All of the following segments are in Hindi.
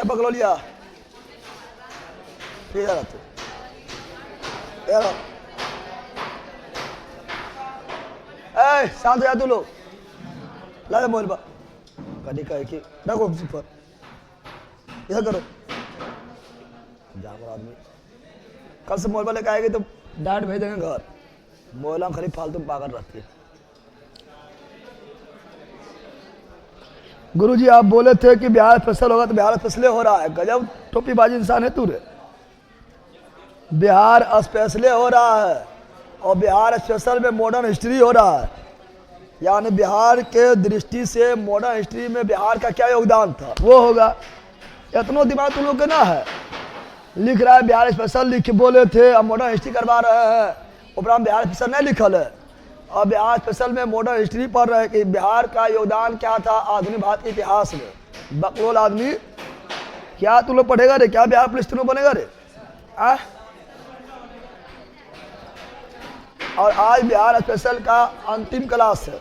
पकड़ो लिया इधर तू यार ए शांत हो जा तू लोग ला दे मोबाइल गाड़ी का एक ही रखो पर इधर करो जाकर आदमी कल से मोबाइल लेकर आएगी तो डांट भेज देंगे घर मोबाइल खाली फालतू पागल रहती है। गुरुजी आप बोले थे कि बिहार स्पेशल होगा तो बिहार स्पेशल हो रहा है। गजब टोपीबाजी इंसान है तू रे। बिहार स्पेशल हो रहा है और बिहार स्पेशल में मॉडर्न हिस्ट्री हो रहा है, यानी बिहार के दृष्टि से मॉडर्न हिस्ट्री में बिहार का क्या योगदान था वो होगा। इतना दिमाग तुम लोग के ना है। लिख रहा है बिहार स्पेशल लिख बोले थे, अब मॉडर्न हिस्ट्री करवा रहे हैं। ऊपर बिहार स्पेशल नहीं लिखल है और बिहार स्पेशल में मॉडर्न हिस्ट्री पढ़ रहे हैं कि बिहार का योगदान क्या था आधुनिक भारत के इतिहास में। बकलोल आदमी क्या तू लोग पढ़ेगा रे? क्या बिहार पुलिस तुम बनेगा रे? और आज बिहार स्पेशल का अंतिम क्लास है।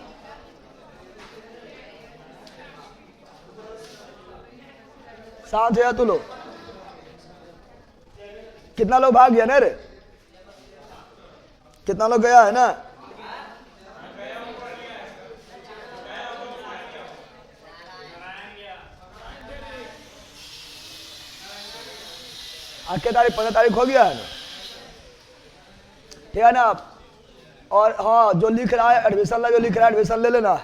साथ है तू लोग कितना लोग भाग गया ना रे? कितना लोग गया है ना? आज क्या तारीख? 15 तारीख हो गया है ना, ठीक है ना। और हाँ जो लिख रहा है एडमिशन ला, जो लिख रहा है एडमिशन ले लेना,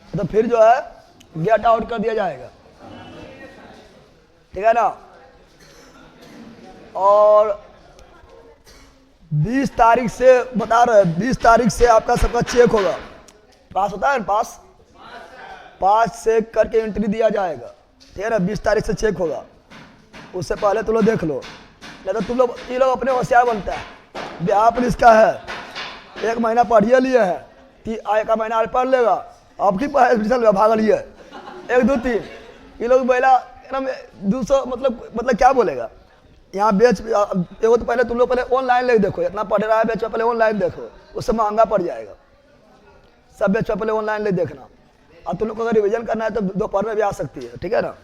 तो फिर जो है गेट आउट कर दिया जाएगा, ठीक है ना। और 20 तारीख से बता रहे हैं, 20 तारीख से आपका सबका चेक होगा। पास होता है ना, पास से करके एंट्री दिया जाएगा, ठीक है ना। 20 तारीख से चेक होगा, उससे पहले तुम लोग देख लो, नहीं तो तुम लोग ये लोग अपने होशियार बनता है। बिहार पुलिस का है, 1 महीना पढ़िए लिए है, 1 महीना और पढ़ लेगा, आपकी भाग लिए 1 2 3 ये लोग पहला 200 मतलब क्या बोलेगा यहाँ बेच। एगो तो पहले तुम लोग पहले ऑनलाइन ले देखो, इतना पढ़ रहा है बेच पहले ऑनलाइन देखो, उससे महंगा पड़ जाएगा। सब बेच पहले ऑनलाइन ले देखना। और तुम लोग को अगर रिविजन करना है तो दोपहर में भी आ सकती है, ठीक है ना।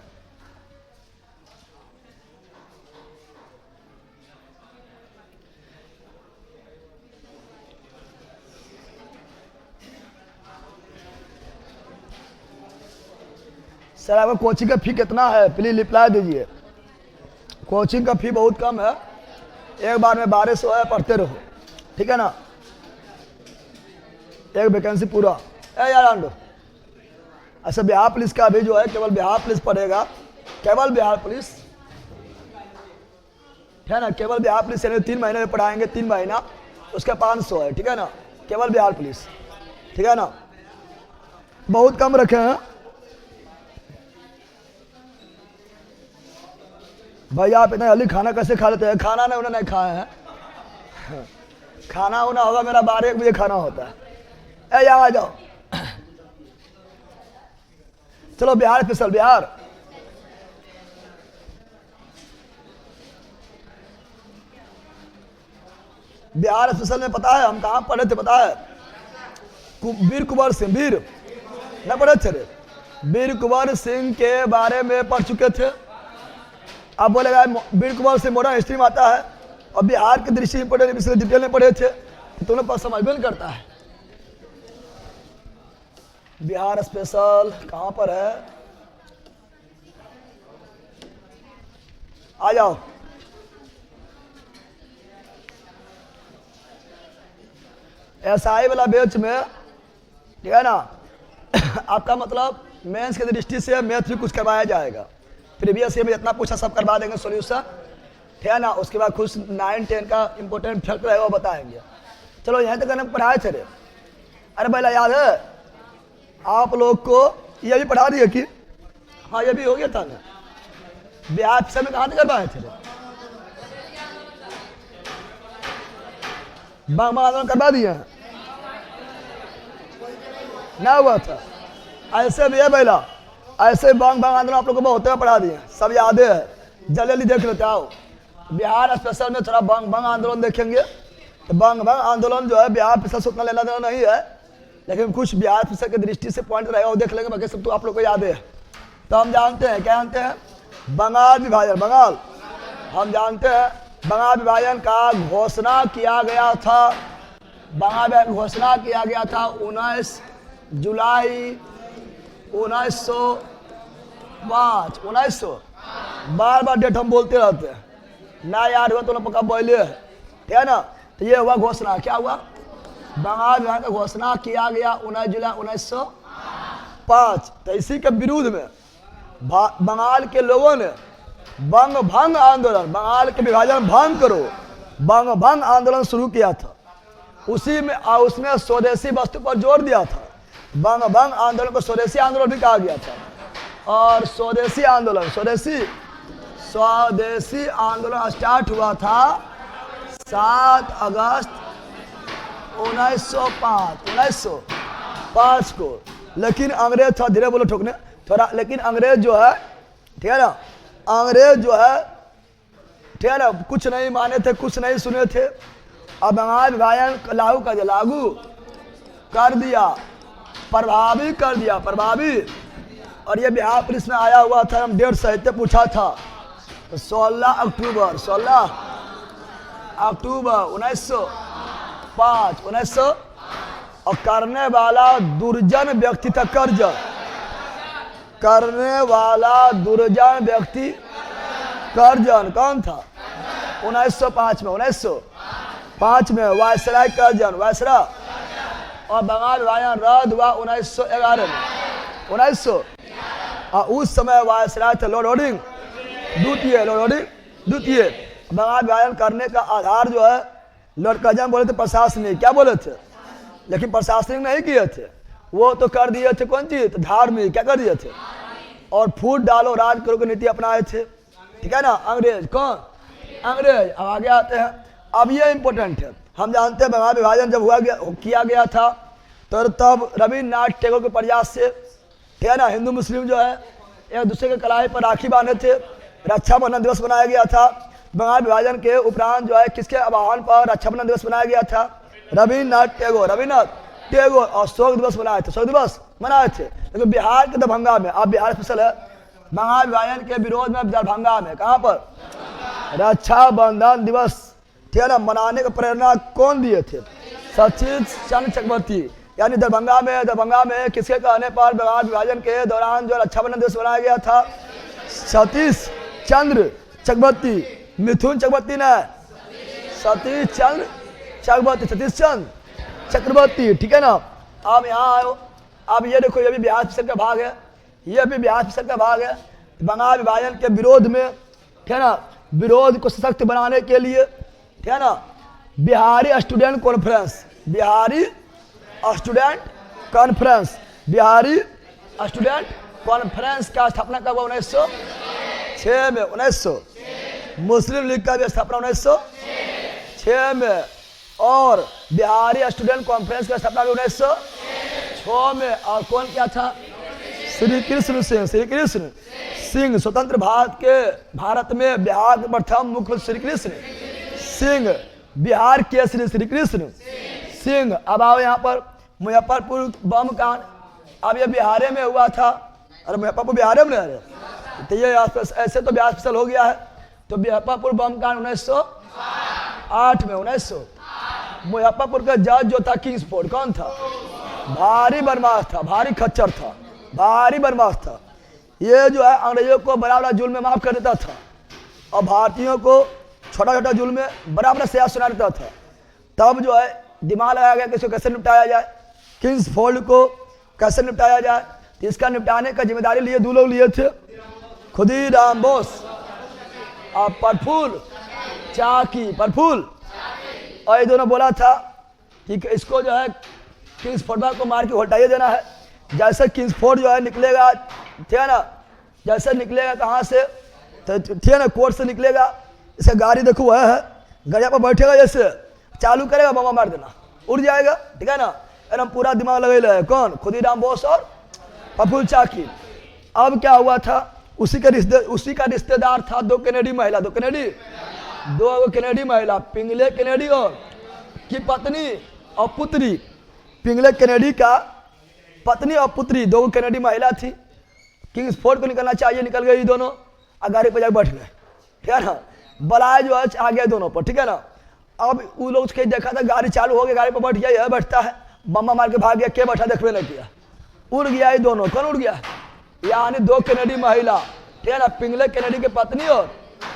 सर आपका कोचिंग का फी कितना है प्लीज रिप्लाई दीजिए। कोचिंग का फी बहुत कम है, एक बार में 1200 है, पढ़ते रहो, ठीक है ना। एक वैकेंसी पूरा है यार आंडो। अच्छा बिहार पुलिस का भी जो है केवल बिहार पुलिस पढ़ेगा, केवल बिहार पुलिस, ठीक है ना। केवल बिहार पुलिस यानी 3 महीने में पढ़ाएंगे, 3 महीना, उसका 500 है, ठीक है ना। केवल बिहार पुलिस, ठीक है ना। बहुत कम रखे हैं भैया। आप इतना जल्दी खाना कैसे खा लेते हैं? खाना नहीं उन्होंने नहीं खाए हैं, खाना उन्हें होगा मेरा 12-1 बजे खाना होता है। यहाँ आ जाओ, चलो बिहार स्पेशल। बिहार स्पेशल में पता है हम कहाँ पढ़े थे? पता है वीर कुंवर सिंह, वीर न पढ़े थे रे? वीर कुंवर सिंह के बारे में पढ़ चुके थे। आप बोलेगा वीर कुंवर सिंह मॉडर्न हिस्ट्री में आता है और बिहार की दृष्टि में पढ़े, डिटेल में पढ़े थे, तो तुम्हें पास समझ में करता है। बिहार स्पेशल कहाँ पर है? आ जाओ। एसआई वाला बैच में, ठीक है ना, आपका मतलब मेंस की दृष्टि से मैथ भी कुछ करवाया जाएगा। प्रीवियस ईयर में जितना पूछा सब करवा देंगे सॉल्यूशन, ठीक है ना। उसके बाद कुछ 9-10 का इंपॉर्टेंट फैक्ट रहेगा वो बताएंगे। चलो यहाँ तक हम पढ़ाए थे। अरे पहला याद है आप लोग को ये भी पढ़ा दिए कि हाँ ये भी हो गया था ना। बिहार से में कहाँ तक करवाए थे? बांग आंदोलन करवा दिए हैं ना, हुआ था ऐसे भी है पहला, ऐसे बांग आंदोलन आप लोग को बहुत पढ़ा दिए, सब याद है। जल्दी देख लेते आओ। बिहार स्पेशल में थोड़ा बांग आंदोलन देखेंगे। तो बांग आंदोलन जो है बिहार स्पेशल से उतना लेना देना नहीं है, लेकिन कुछ बिहार स्पेशल की दृष्टि से पॉइंट रहेगा वो देख लेंगे। बाकी सब तो आप लोग को याद है। तो हम जानते हैं, क्या जानते हैं? बंगाल विभाजन, बंगाल हम जानते हैं बंगाल विभाजन का घोषणा किया गया था, बंगाल विभाजन घोषणा किया गया था 19 जुलाई 1905, 1900, बार बार डेट हम बोलते रहते हैं, ना याद हुआ तो ना पक्का बोले है, ठीक है ना। तो ये हुआ घोषणा, क्या हुआ, बंगाल विभाजन का घोषणा किया गया 19 जुलाई 1905। तो इसी के विरुद्ध में बंगाल के लोगों ने बंग भंग आंदोलन, बंगाल के विभाजन भंग करो, बंग भंग आंदोलन शुरू किया था। उसी में उसमें स्वदेशी वस्तु पर जोर दिया था। बंग भंग आंदोलन को स्वदेशी आंदोलन भी कहा गया था। और स्वदेशी आंदोलन, स्वदेशी आंदोलन स्टार्ट हुआ था 7 अगस्त 1905 को। लेकिन अंग्रेज थोड़ा धीरे बोलो ठोकने थोड़ा, लेकिन अंग्रेज जो है, ठीक है ना, अंग्रेज जो है, ठीक है ना, कुछ नहीं माने थे, कुछ नहीं सुने थे। अब बंगाल विभाजन लागू कर दिया, प्रभावी कर दिया, प्रभावी। और ये बिहार पुलिस में आया हुआ था, हम डेट साहित्य पूछा था, तो 16 अक्टूबर 1905 और करने वाला दुर्जन व्यक्ति था, करने वाला दुर्जन व्यक्ति करजन कौन था 1905 में वायसराय करजन, वायसराय। और बंगाल विभाजन रद्द हुआ 1911 में, 1900। और उस समय वायसराय थे लॉर्ड ओडिंग द्वितीय। बंगाल विभाजन करने का आधार जो है लॉर्ड करजन बोले थे प्रशासनिक, क्या बोले थे, लेकिन प्रशासनिक नहीं किए थे, वो तो कर दिए थे कौन चीज, धार्मिक, क्या कर दिए थे, और फूट डालो राज करो की नीति अपनाए थे, ठीक है ना। अंग्रेज कौन, अंग्रेज। अब आगे आते हैं, अब ये इंपॉर्टेंट है, हम जानते हैं बंगाल विभाजन जब किया गया था तो तब रविन्द्रनाथ टैगोर के प्रयास से, ठीक है ना, हिंदू मुस्लिम जो है एक दूसरे के कलाई पर राखी बांधे थे, रक्षाबंधन दिवस बनाया गया था। बंगाल विभाजन के उपरांत जो है किसके आह्वान पर रक्षाबंधन दिवस बनाया गया था, रविन्द्रनाथ टैगोर, और शोक दिवस मनाए थे, लेकिन बिहार के दरभंगा में, अब बिहार स्पेशल है, बंगाल विभाजन के विरोध में दरभंगा में, कहाँ पर, रक्षाबंधन दिवस, ठीक है ना, मनाने का प्रेरणा कौन दिए थे, सचिन चंद्र चक्रवर्ती। यानी दरभंगा में किसके कहने पर बंगाल विभाजन के दौरान जो रक्षाबंधन दिवस मनाया गया था, सतीश चंद्र चक्रवर्ती, मिथुन चक्रवर्ती ने, सतीश चंद्र चक्रवर्ती, ठीक है ना। अब यहाँ आयो, अब ये देखो, ये भी बिहार स्पेशल का भाग है, बंगाल विभाजन के विरोध में, ठीक है ना, विरोध को सशक्त बनाने के लिए, ठीक है ना, बिहारी स्टूडेंट कॉन्फ्रेंस का स्थापना कब हुआ, 1906 में, 1900। मुस्लिम लीग का भी स्थापना 1906 में, और बिहारी स्टूडेंट कॉन्फ्रेंस का स्थापना 1906 में। और कौन क्या था, श्री कृष्ण सिंह, स्वतंत्र भारत में बिहार के प्रथम मुख्यमंत्री श्री कृष्ण सिंह, बिहार केसरी श्री कृष्ण सिंह। अब आओ यहाँ पर मुजफ्फरपुर बम कांड, अब ये बिहार में हुआ था, अरे मुजफ्फरपुर बिहार में नहीं, तो ये ऐसे तो बिहार स्पेशल हो गया है। तो मुजफ्फरपुर बम कांड 1908 में, 1900। मुजफ्फरपुर का जज जो था किंग्सफोर्ड, कौन था, भारी बदमाश था, भारी खच्चर था, भारी बदमाश था। ये जो है अंग्रेजों को बड़ा बड़ा जुल्म में माफ कर देता था और भारतीयों को छोटा छोटा जुल्म में बड़ा बड़ा सजा सुना देता था। तब जो है दिमाग लगाया गया कि इसको कैसे निपटाया जाए, किंग्सफोर्ड को कैसे निपटाया जाए। तो इसका निपटाने का जिम्मेदारी लिए दो लोग लिए थे, खुदीराम बोस और प्रफुल्ल चाकी, और ये दोनों बोला था कि इसको जो है किंग्सफोर्ड को मार के उल्टाइए देना है। जैसे किंग्सफोर्ड जो है निकलेगा, ठीक है ना, जैसे निकलेगा कहाँ से, तो ठीक है ना, कोर्ट से निकलेगा, इसका गाड़ी देखो वह है, गाड़िया पर बैठेगा, जैसे चालू करेगा बम मार देना, उड़ जाएगा, ठीक है ना, एकदम पूरा दिमाग लगे है। कौन, खुदीराम बोस और प्रफुल्ल चाकी। अब क्या हुआ था, उसी का रिश्तेदार था दो कैनेडी महिला, पिंगले कैनेडी और की पत्नी और पुत्री, पिंगले कैनेडी का पत्नी और पुत्री, दो कैनेडी महिला थी। किंग्सफोर्ड को निकलना चाहिए, निकल गई दोनों। और गाड़ी पर जाकर बैठ गए, ठीक है ना। बलाय जो है आ गया दोनों पर, ठीक है ना। अब वो लोग उसके देखा था गाड़ी चालू हो गई, गाड़ी पर बैठ गया, यह बैठता है, बम्मा मार के भाग गया, क्या बैठा देखवे नहीं किया, उड़ गया ये दोनों। कौन उड़ गया? यानी दो कैनेडी महिला, ठीक है ना, पिंगले कैनेडी की पत्नी और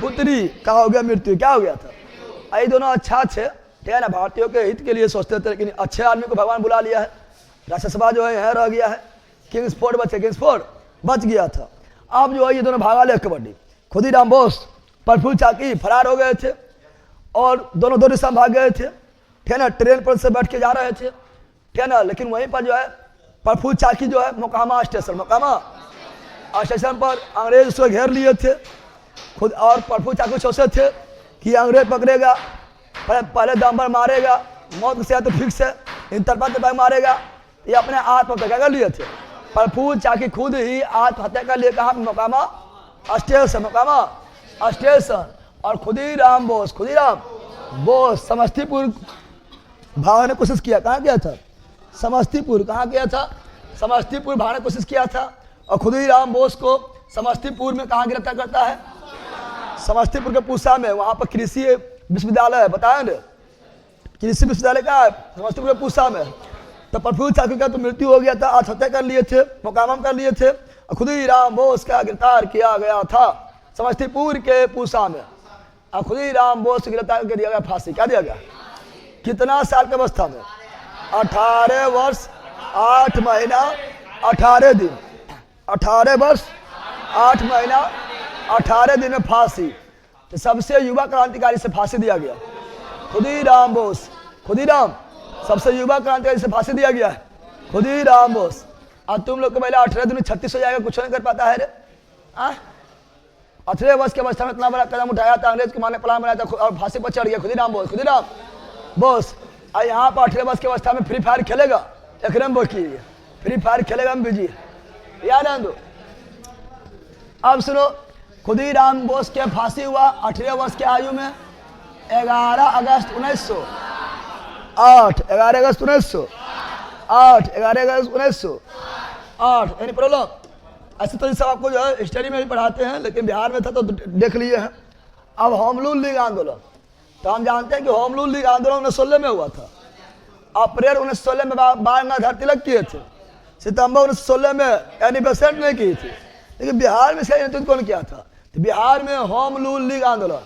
पुत्री का हो गया मृत्यु। क्या हो गया था? ये दोनों अच्छा थे, ठीक है ना, भारतीयों के हित के लिए सोचते थे, लेकिन अच्छे आदमी को भगवान बुला लिया है। राज्यसभा जो है यहाँ रह गया है, किंग्सफोर्ड बचे, किंग्सफोर्ड बच गया था। अब जो है ये दोनों भागा ले कबड्डी। खुदीराम बोस, प्रफुल्ल चाकी फरार हो गए थे और दोनों दो दिशा में भाग गए थे, ठीक है ना। ट्रेन पर से बैठ के जा रहे थे, ठीक है ना। लेकिन वहीं पर जो है प्रफुल्ल चाकी जो है मोकामा स्टेशन, मोकामा स्टेशन पर अंग्रेज उसको घेर लिए थे खुद। और प्रफुल्ल चाकी सोचे थे कि अंग्रेज पकड़ेगा, पहले दम पर मारेगा, मौत से तो फिक्स है, इन तरपा मारेगा, ये अपने आत्महत्या कर लिए थे। प्रफुल्ल चाकी खुद ही आत्महत्या कर लिए, कहाँ? Mokama station, Mokama station. और खुदीराम बोस समस्तीपुर भागने की कोशिश किया। कहाँ गया था? समस्तीपुर। कहाँ गया था? समस्तीपुर भागने की कोशिश किया था। और खुदीराम बोस को समस्तीपुर में कहाँ गिरफ्तार करता है? समस्तीपुर के पूसा में, वहाँ पर कृषि विश्वविद्यालय है, बताया ना, कृषि विश्वविद्यालय का है समस्तीपुर के पूसा में। तो प्रफुल्ल चाकी का तो मृत्यु हो गया था, आत्महत्या कर लिए थे, मोकामा कर लिए थे। और खुदीराम बोस का गिरफ्तार किया गया था समस्तीपुर के पूसा में। और खुदीराम बोस गिरफ्तार कर दिया गया, फांसी। क्या दिया गया? कितना साल की अवस्था में? 18 वर्ष 8 महीना 18 दिन, 18 वर्ष 8 महीना 18 दिन में फांसी। तो सबसे युवा क्रांतिकारी से फांसी दिया गया खुदीराम बोस। खुदीराम सबसे युवा क्रांतिकारी से फांसी दिया गया है, खुदीराम बोस। और तुम लोग को पहले 18 दिन में 36 हो जाएगा, कुछ नहीं कर पाता है रे। 18 वर्ष के अवस्था में इतना बड़ा कदम उठाया था, अंग्रेज के मारने प्लान बनाया था और फांसी पर चढ़ गया खुदीराम बोस। और यहाँ पर 18 वर्ष की अवस्था में फ्री फायर खेलेगा, एकदम बोकी फ्री फायर खेलेगा हम बिजी, याद है दो। अब सुनो, खुदीराम बोस के फांसी हुआ 18 वर्ष की आयु में 11 अगस्त 1908, 11 अगस्त 1908, 11 अगस्त 1908। यानी प्रॉब्लम ऐसे तो सब आपको जो है हिस्ट्री में भी पढ़ाते हैं, लेकिन बिहार में था तो देख लिए हैं। अब होम रूल लीग आंदोलन, तो हम जानते हैं कि होम रूल लीग आंदोलन 1916 में हुआ था। अप्रैल 1916 में बाल गंगाधर तिलक किए थे, सितंबर 1916 में एनी बेसेंट ने की थी। लेकिन बिहार में इसका नेतृत्व कौन किया था? तो बिहार में होम रूल लीग आंदोलन,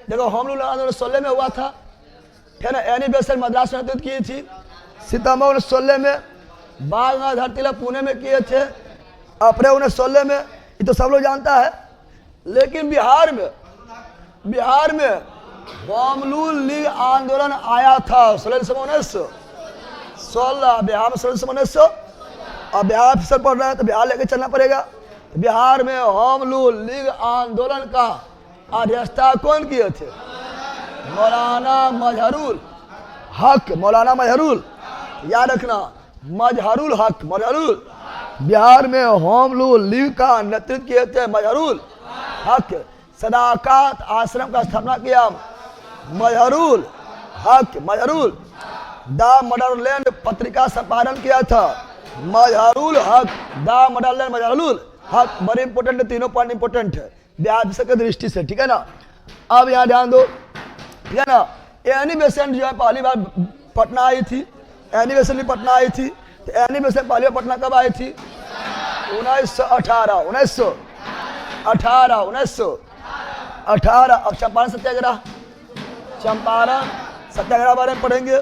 देखो होम रूल आंदोलन 16 में हुआ था, ठीक है ना। एनी बेसेंट मद्रास में नेतृत्व की थी, सितंबर 1916 में बाल गंगाधर तिलक पुणे में किए थे, अप्रैल 1916 में, ये तो सब लोग जानता है। लेकिन बिहार में होम रूल लीग आंदोलन आया था 16 बिहार में 16 और बिहार फिर पढ़ रहा है तो बिहार लेके चलना पड़ेगा। तो बिहार में होम रूल लीग आंदोलन का अध्यक्षता कौन किए थे? मौलाना मजहरुल हक, मौलाना मजहरुल, याद रखना, मजहरुल हक, मजहरुल। बिहार में होम रूल लीग का नेतृत्व किए थे मजहरुल हक। सदाकत आश्रम का स्थापना किया मजहरुल हक, मजहरुल। द मदरलैंड पत्रिका संपादन किया था मजहरुल हक, द मदरलैंड मजहरुल हक। बड़े इंपोर्टेंट है, तीनों पॉइंट इंपोर्टेंट है बिहार की दृष्टि से, ठीक है ना। अब यहाँ ध्यान दो, ठीक है ना। एनी बेसेंट जो है पहली बार पटना आई थी, एनी बेसेंट भी पटना आई थी। तो एनी बेसेंट पहली बार पटना कब आई थी? 1918, 1918। अब चंपारण सत्याग्रह, चंपारण सत्याग्रह बारे में पढ़ेंगे।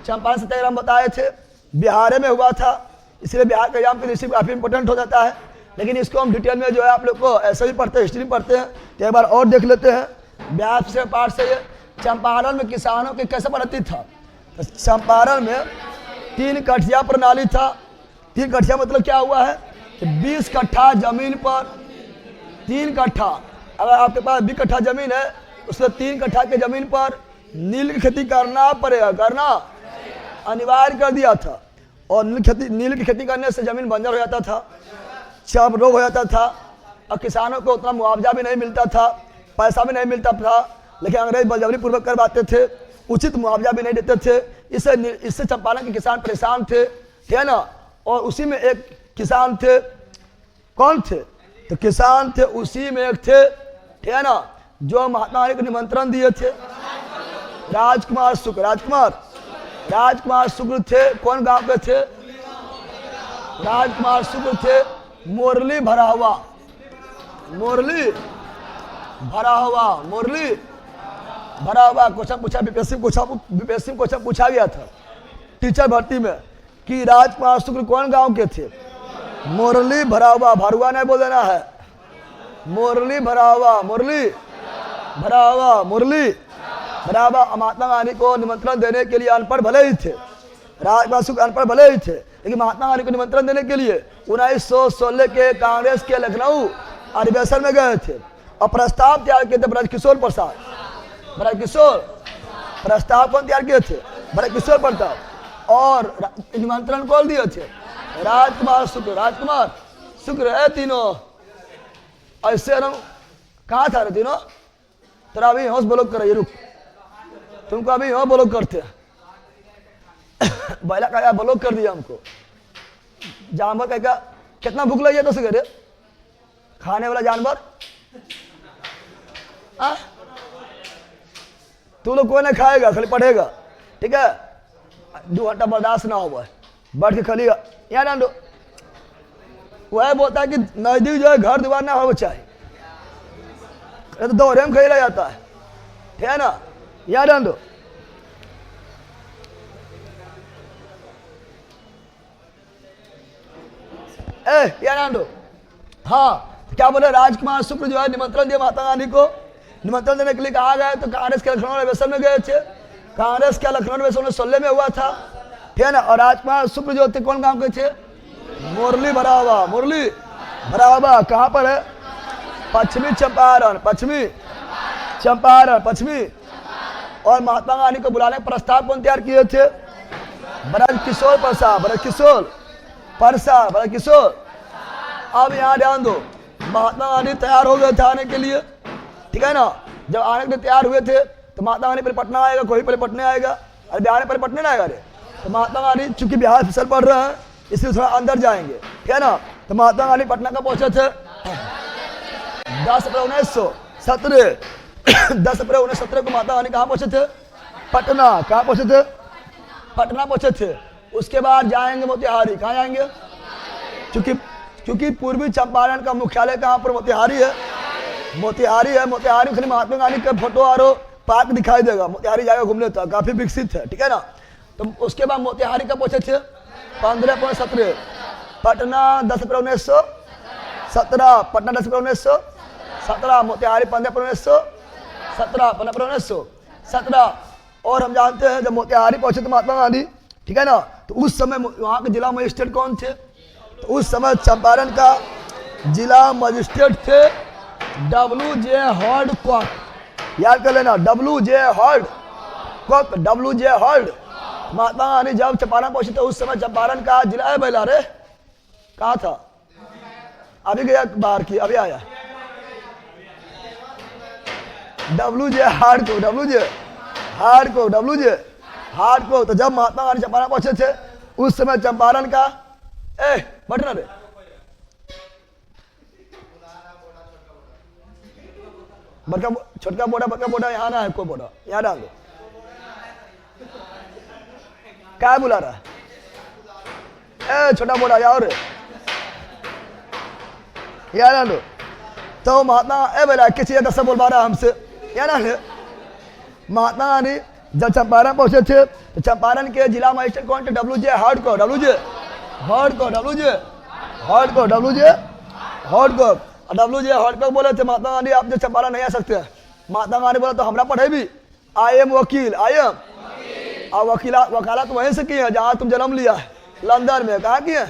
चंपारण सत्याग्रह बताए थे बिहार में हुआ था, इसलिए बिहार का एग्जाम की दृष्टि काफी इंपोर्टेंट हो जाता है। लेकिन इसको हम डिटेल में जो है आप लोग को ऐसे भी पढ़ते हैं, हिस्ट्री में पढ़ते हैं, तो एक बार और देख लेते हैं। बिहार से पार्ट से ये चंपारण में किसानों की कैसे पद्धति था? तो चंपारण में 3 कठिया प्रणाली था। 3 कठिया मतलब क्या हुआ है कि 20 कट्ठा जमीन पर 3 कट्ठा, अगर आपके पास 20 कट्ठा जमीन है उसमें 3 कट्ठा की जमीन पर नील की खेती करना पड़ेगा, करना अनिवार्य कर दिया था। और नील की खेती करने से जमीन बंजर हो जाता था, चर्म रोग हो जाता था, और किसानों को उतना मुआवजा भी नहीं मिलता था, पैसा भी नहीं मिलता था। लेकिन अंग्रेज बलजबरी पूर्वक करवाते थे, उचित मुआवजा भी नहीं देते थे। इससे चंपारण के किसान परेशान थे, ठीक है ना। और उसी में एक किसान थे, कौन थे? तो किसान थे, उसी में एक थे, ठीक है ना, जो महात्मा गांधी को निमंत्रण दिए थे, राजकुमार शुक्ल। राजकुमार शुक्ल थे, कौन गांव के थे? राजकुमार शुक्ल थे मुरली भरावा, मुरली भरावा। क्वेश्चन पूछा बीपीएससी क्वेश्चन पूछा गया था टीचर भर्ती में कि राजकुमार शुक्ल कौन गांव के थे? मुरली भरावा, भरुआ नहीं बोल देना है, मुरली भरावा, मुरली भरावा। महात्मा गांधी को निमंत्रण देने के लिए अनपढ़ भले ही थे, राजकुमार शुक्ल अनपढ़ भले ही थे, लेकिन महात्मा गांधी को निमंत्रण देने के लिए 1916 के कांग्रेस के लखनऊ अधिवेशन में गए थे और प्रस्ताव तैयार किए थे ब्रजकिशोर प्रसाद। प्रस्ताव कौन तैयार किए थे? ब्रजकिशोर प्रसाद। और निमंत्रण कौन दिए थे? राजकुमार शुक्ल है तीनों। ऐसे हम कहाँ था रे तीनों? तेरा अभी होश ब्लॉक कर, रुक, तुमको अभी यहाँ ब्लॉक करते बैला का ब्लॉक कर दिया हमको। जानवर का कितना भूख लगी है तो से खाने वाला जानवर? तू लोग कोई नहीं खाएगा, खाली पढ़ेगा, ठीक है? 2 घंटा बर्दाश्त ना हो, बैठ के खाली यहाँ डाल दो। वह बोलता है कि नजदीक जो है घर दीवार ना हो चाहिए, तो दौरे में खेला जाता है, ठीक है ना? यहाँ डाल दो। यहाँ डाल दो। हाँ, क्या बोले? राजकुमार शुक्ल जो है निमंत्रण दिया महात्मा गांधी को, निमंत्रण देने के लिए कहा गया, तो कांग्रेस के लखनऊ अधिवेशन में गए थे। कांग्रेस का लखनऊ अधिवेशन 1916 में हुआ था, ठीक है ना? और राजकुमार शुक्ल जो थे कौन गांव के थे? मुरली भरावा। कहाँ पर है? पश्चिमी चंपारण। और महात्मा गांधी को बुलाने का प्रस्ताव कौन तैयार किए थे? ब्रजकिशोर प्रसाद। अब यहाँ ध्यान दो, महात्मा गांधी तैयार हो गए थे आने के लिए, ठीक है ना? जब आने के लिए तैयार हुए थे तो महात्मा गांधी पहले पटना आएगा, कोई पहले पटना आएगा, अरे बिहार में पहले पटना ना आएगा रे। तो महात्मा गांधी चूंकि बिहार फिसल पड़ रहे हैं इसलिए थोड़ा अंदर जाएंगे, ठीक है ना? तो महात्मा गांधी पटना का पहुंचे थे 10 अप्रैल 1917 10 अप्रैल 1917 को महात्मा गांधी कहाँ पहुंचे थे? पटना। कहाँ पहुंचे थे? पटना पहुंचे थे। उसके बाद जाएंगे मोतिहारी। कहाँ जाएंगे? क्योंकि पूर्वी चंपारण का मुख्यालय कहाँ पर? मोतिहारी है। मोतिहारी खाली महात्मा गांधी का फोटो और पार्क दिखाई देगा, मोतिहारी जाएगा घूमने तक, काफी विकसित है, ठीक है ना? तो उसके बाद मोतिहारी का पहुंचे थे 15/17 पटना 10 अप्रैल 1917 पटना 10 अप्रैल 1917 मोतिहारी 15 अप्रैल 1917 और हम जानते हैं जब मोतिहारी पहुंचे थे महात्मा गांधी, ठीक है ना? तो उस समय वहाँ के जिला मजिस्ट्रेट कौन थे? तो उस समय चंपारण का जिला मजिस्ट्रेट थे WJ हॉल्ड कॉक। याद कर लेना, WJ हॉल्ड। महात्मा गांधी जब चंपारण पहुंचे थे उस समय चंपारण का जिला है बैला रे, कहा था? अभी गया बाहर की, अभी आया WJ हार्ड को। तो जब महात्मा गांधी चंपारण पहुंचे थे उस समय चंपारण का बटना रे बड़का छोटका बोड़ा यहाँ ना है, कोई बोड़ा यहाँ डाल दो। क्या बुला रहा है? छोटा बोड़ा यार यार डाल दो। तो महात्मा बेला किस चीज 10 बोल पा रहा हमसे, यार डाल। महात्मा गांधी जब चंपारण पहुंचे थे तो चंपारण के जिला मजिस्ट्रेट कौन थे? WJ हॉल्ड को। WJ हॉल्ड को बोले थे महात्मा गांधी आप जो चंपारण नहीं आ सकते। महात्मा गांधी बोला तो हमरा पढ़े भी, आई एम वकील। और वकालत वहीं से की है जहाँ तुम जन्म लिया है, लंदन में। कहाँ की है?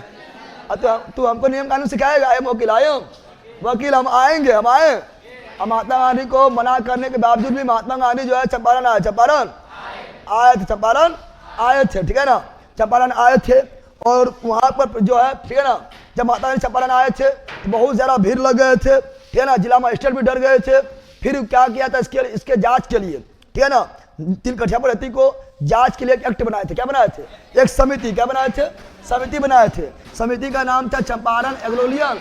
तू हमको नियम कानून सिखाएगा? आई एम वकील, हम आएंगे, हम आए। और महात्मा गांधी को मना करने के बावजूद भी महात्मा गांधी जो है चंपारण आए थे, ठीक है ना? चंपारण आए थे और वहाँ पर जो है, ठीक है ना, जब महात्मा गांधी चंपारण आए थे तो बहुत ज़्यादा भीड़ लग गए थे, ठीक है ना? जिला मजिस्ट्रेट भी डर गए थे। फिर क्या किया था इसके जांच के लिए, ठीक है ना, तिलकठिया पद्धति को जांच के लिए एक एक्ट बनाए थे। क्या बनाए थे? एक समिति। क्या बनाए थे? समिति बनाए थे। समिति का नाम था चंपारण एग्लोलियन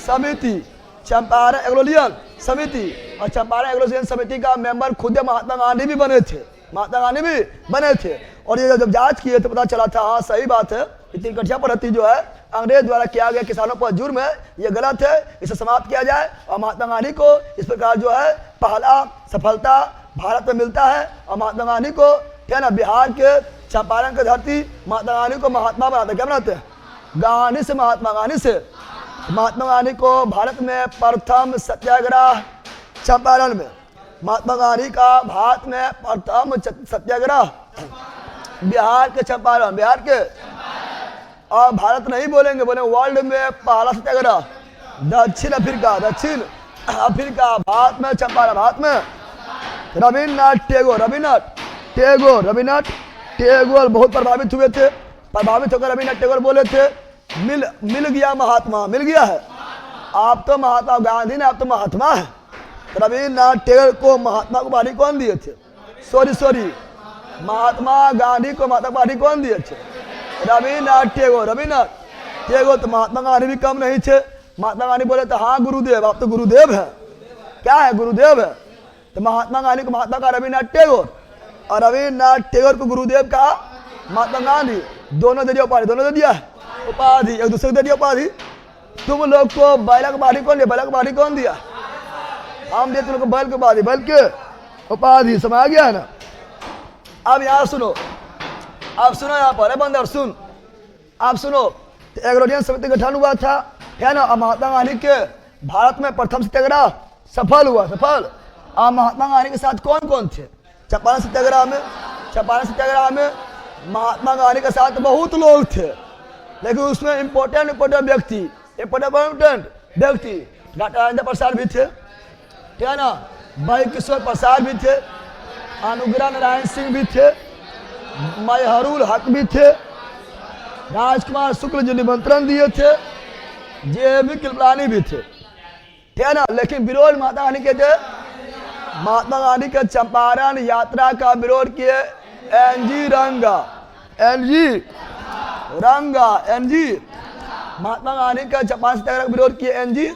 समिति। चंपारण एग्रोलियन समिति, और चंपारण एग्रोलियन समिति का मेंबर खुद महात्मा गांधी भी बने थे, महात्मा गांधी भी बने थे। और ये जब जांच किए तो पता चला था हाँ सही बात है, इतनी कटिया पद्धति जो है अंग्रेज द्वारा किया गया किसानों पर जुर्म है, ये गलत है, इसे समाप्त किया जाए। और महात्मा गांधी को इस प्रकार जो है पहला सफलता भारत में मिलता है। और महात्मा गांधी को क्या ना बिहार के चंपारण की धरती महात्मा गांधी को महात्मा बनाते, क्या बनाते हैं? गांधी से महात्मा, गांधी से महात्मा गांधी को भारत में प्रथम सत्याग्रह चंपारण में, महात्मा गांधी का भारत में प्रथम सत्याग्रह बिहार के चंपारण, बिहार के, और भारत नहीं बोलेंगे, बोले वर्ल्ड में पहला सत्याग्रह दक्षिण अफ्रीका, दक्षिण अफ्रीका, भारत में चंपारण, भारत में रविन्द्रनाथ टैगोर, रविन्द्रनाथ टैगोर बहुत प्रभावित हुए थे, प्रभावित होकर रविन्द्रनाथ टैगोर बोले थे मिल गया महात्मा, मिल गया है, आप तो महात्मा गांधी ने, आप तो महात्मा है। रविन्द्रनाथ टैगोर को महात्मा को उपाधि कौन दिए थे? सॉरी महात्मा गांधी को महात्मा उपाधि कौन दिए थे? रविन्द्रनाथ टैगोर। तो महात्मा गांधी भी कम नहीं थे। महात्मा गांधी बोले तो हाँ गुरुदेव, आप तो गुरुदेव है, क्या है? गुरुदेव है। तो महात्मा गांधी को महात्मा का रविन्द्रनाथ टैगोर, और रविन्द्रनाथ टैगोर को गुरुदेव का महात्मा गांधी, दोनों दे दिया उपाधि, दोनों दे दिया उपाधि, एक दूसरे को दे दिया उपाधि। तुम लोग को बैल की उपाधि कौन दिया? बैल की उपाधि कौन दिया? हम दिए तुम लोग को बैल की उपाधि, बैल के उपाधि, समझ आ गया है ना? अब यहाँ सुनो, आप सुनो यहाँ पर बंदर सुन, आप सुनो। तो एग्रोलियन समिति गठन हुआ था, है ना? और महात्मा गांधी के भारत में प्रथम सत्याग्रह सफल हुआ, सफल। और महात्मा गांधी के साथ कौन कौन थे चंपारण सत्याग्रह में? चंपारण सत्याग्रह में महात्मा गांधी के साथ बहुत लोग थे, लेकिन उसमें इम्पोर्टेंट व्यक्ति डॉक्टर राजेंद्र प्रसाद भी थे, ठीक है ना? भाई किशोर प्रसाद भी थे, अनुग्रह नारायण सिंह भी थे, मैहरुल हक भी थे, राजकुमार शुक्ल जी निमंत्रण दिए थे, JB कृपलानी भी थे, ठीक है ना? लेकिन विरोध महात्मा गांधी के थे, महात्मा गांधी के चंपारण यात्रा का विरोध किए NG रंगा, महात्मा गांधी का चंपारण सत्याग्रह का विरोध किए NG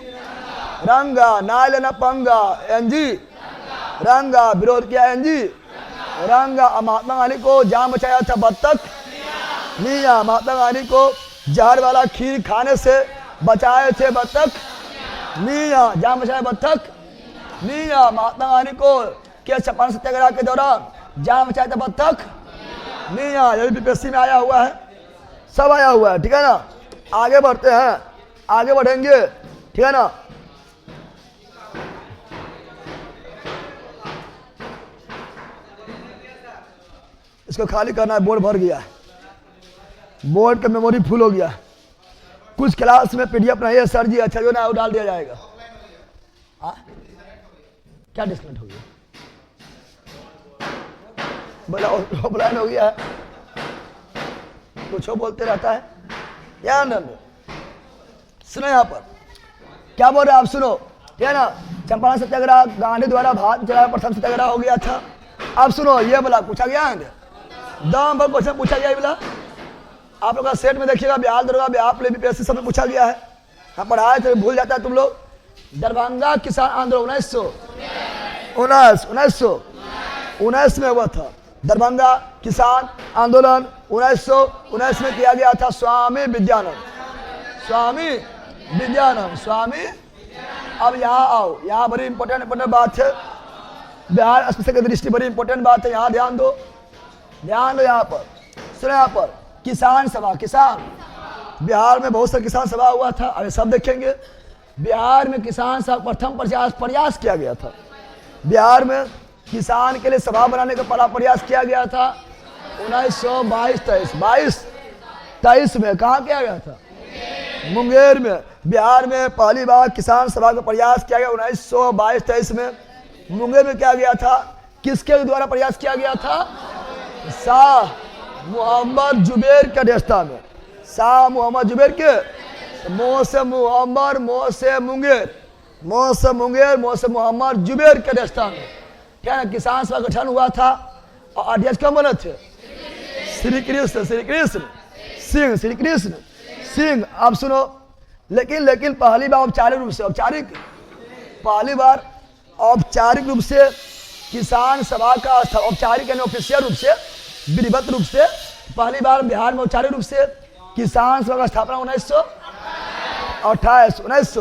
रंगा, नाय लेना पंगा, NG रंगा, विरोध किया NG रंगा। महात्मा गांधी को जान बचाया था बत्तख मियां, महात्मा गांधी को जहर वाला खीर खाने से बचाए थे बत्तख मियां, जान बचाया बत्तख मियां। महात्मा गांधी को क्या चंपारण सत्याग्रह के दौरान जान बचाया था बत्तख मियां। यही बीपीएससी में आया हुआ है, सब आया हुआ है, ठीक है ना? आगे बढ़ते हैं, आगे बढ़ेंगे, ठीक है ना? इसको खाली करना है, बोर्ड भर गया है, बोर्ड का मेमोरी फुल हो गया है। कुछ क्लास में PDF नहीं है सर जी, अच्छा जो ना वो डाल दिया जाएगा। क्या डिस्कनेक्ट हो गया? ऑफलाइन हो गया है, कुछ बोलते रहता है यार। सुनो यहाँ पर क्या बोल रहे हैं आप, सुनो, ठीक है ना? चंपारण सत्याग्रह गांधी द्वारा भारत में चलाया प्रथम सत्याग्रह हो गया था। अब सुनो, ये बोला पूछा गया है, दम पर क्वेश्चन पूछा गया, बोला आप लोग का सेट में देखिएगा, बिहार दरोगा, बिहार पुलिस, बीपीएससी सब में पूछा गया है। हाँ पढ़ाए थे, भूल जाता है तुम लोग। दरभंगा किसान आंदोलन 1919 में हुआ था। दरभंगा किसान आंदोलन 1919 में किया गया था। स्वामी विद्यानंद। अब यहाँ आओ, यहाँ बड़ी इंपॉर्टेंट बात है, बिहार स्पेशल की दृष्टि बड़ी इंपॉर्टेंट बात है, यहाँ ध्यान दो यहाँ पर, सुनो यहाँ पर। किसान सभा, बिहार में बहुत सा किसान सभा हुआ था, अभी सब देखेंगे। बिहार में किसान सभा प्रथम प्रयास किया गया था। बिहार में किसान के लिए सभा बनाने का पहला प्रयास किया गया था 1922-23 में। कहाँ किया गया था? मुंगेर में। बिहार में पहली बार किसान सभा का प्रयास किया गया 1922-23 में। मुंगेर में किया गया था। किसके द्वारा प्रयास किया गया था? शाह मोहम्मद जुबैर के अध्यक्षता में। शाह मोहम्मद जुबैर के मोहसे मोहम्मद जुबैर के अध्यक्षता में क्या किसान सभा गठन हुआ था। और अध्यक्ष कौन बने थे? श्री कृष्ण सिंह। अब सुनो, लेकिन पहली बार औपचारिक पहली बार औपचारिक रूप से किसान सभा का औपचारिक यानी ऑफिशियल रूप से, विधिवत रूप से पहली बार बिहार में औपचारिक रूप से किसान सभा का स्थापना 1928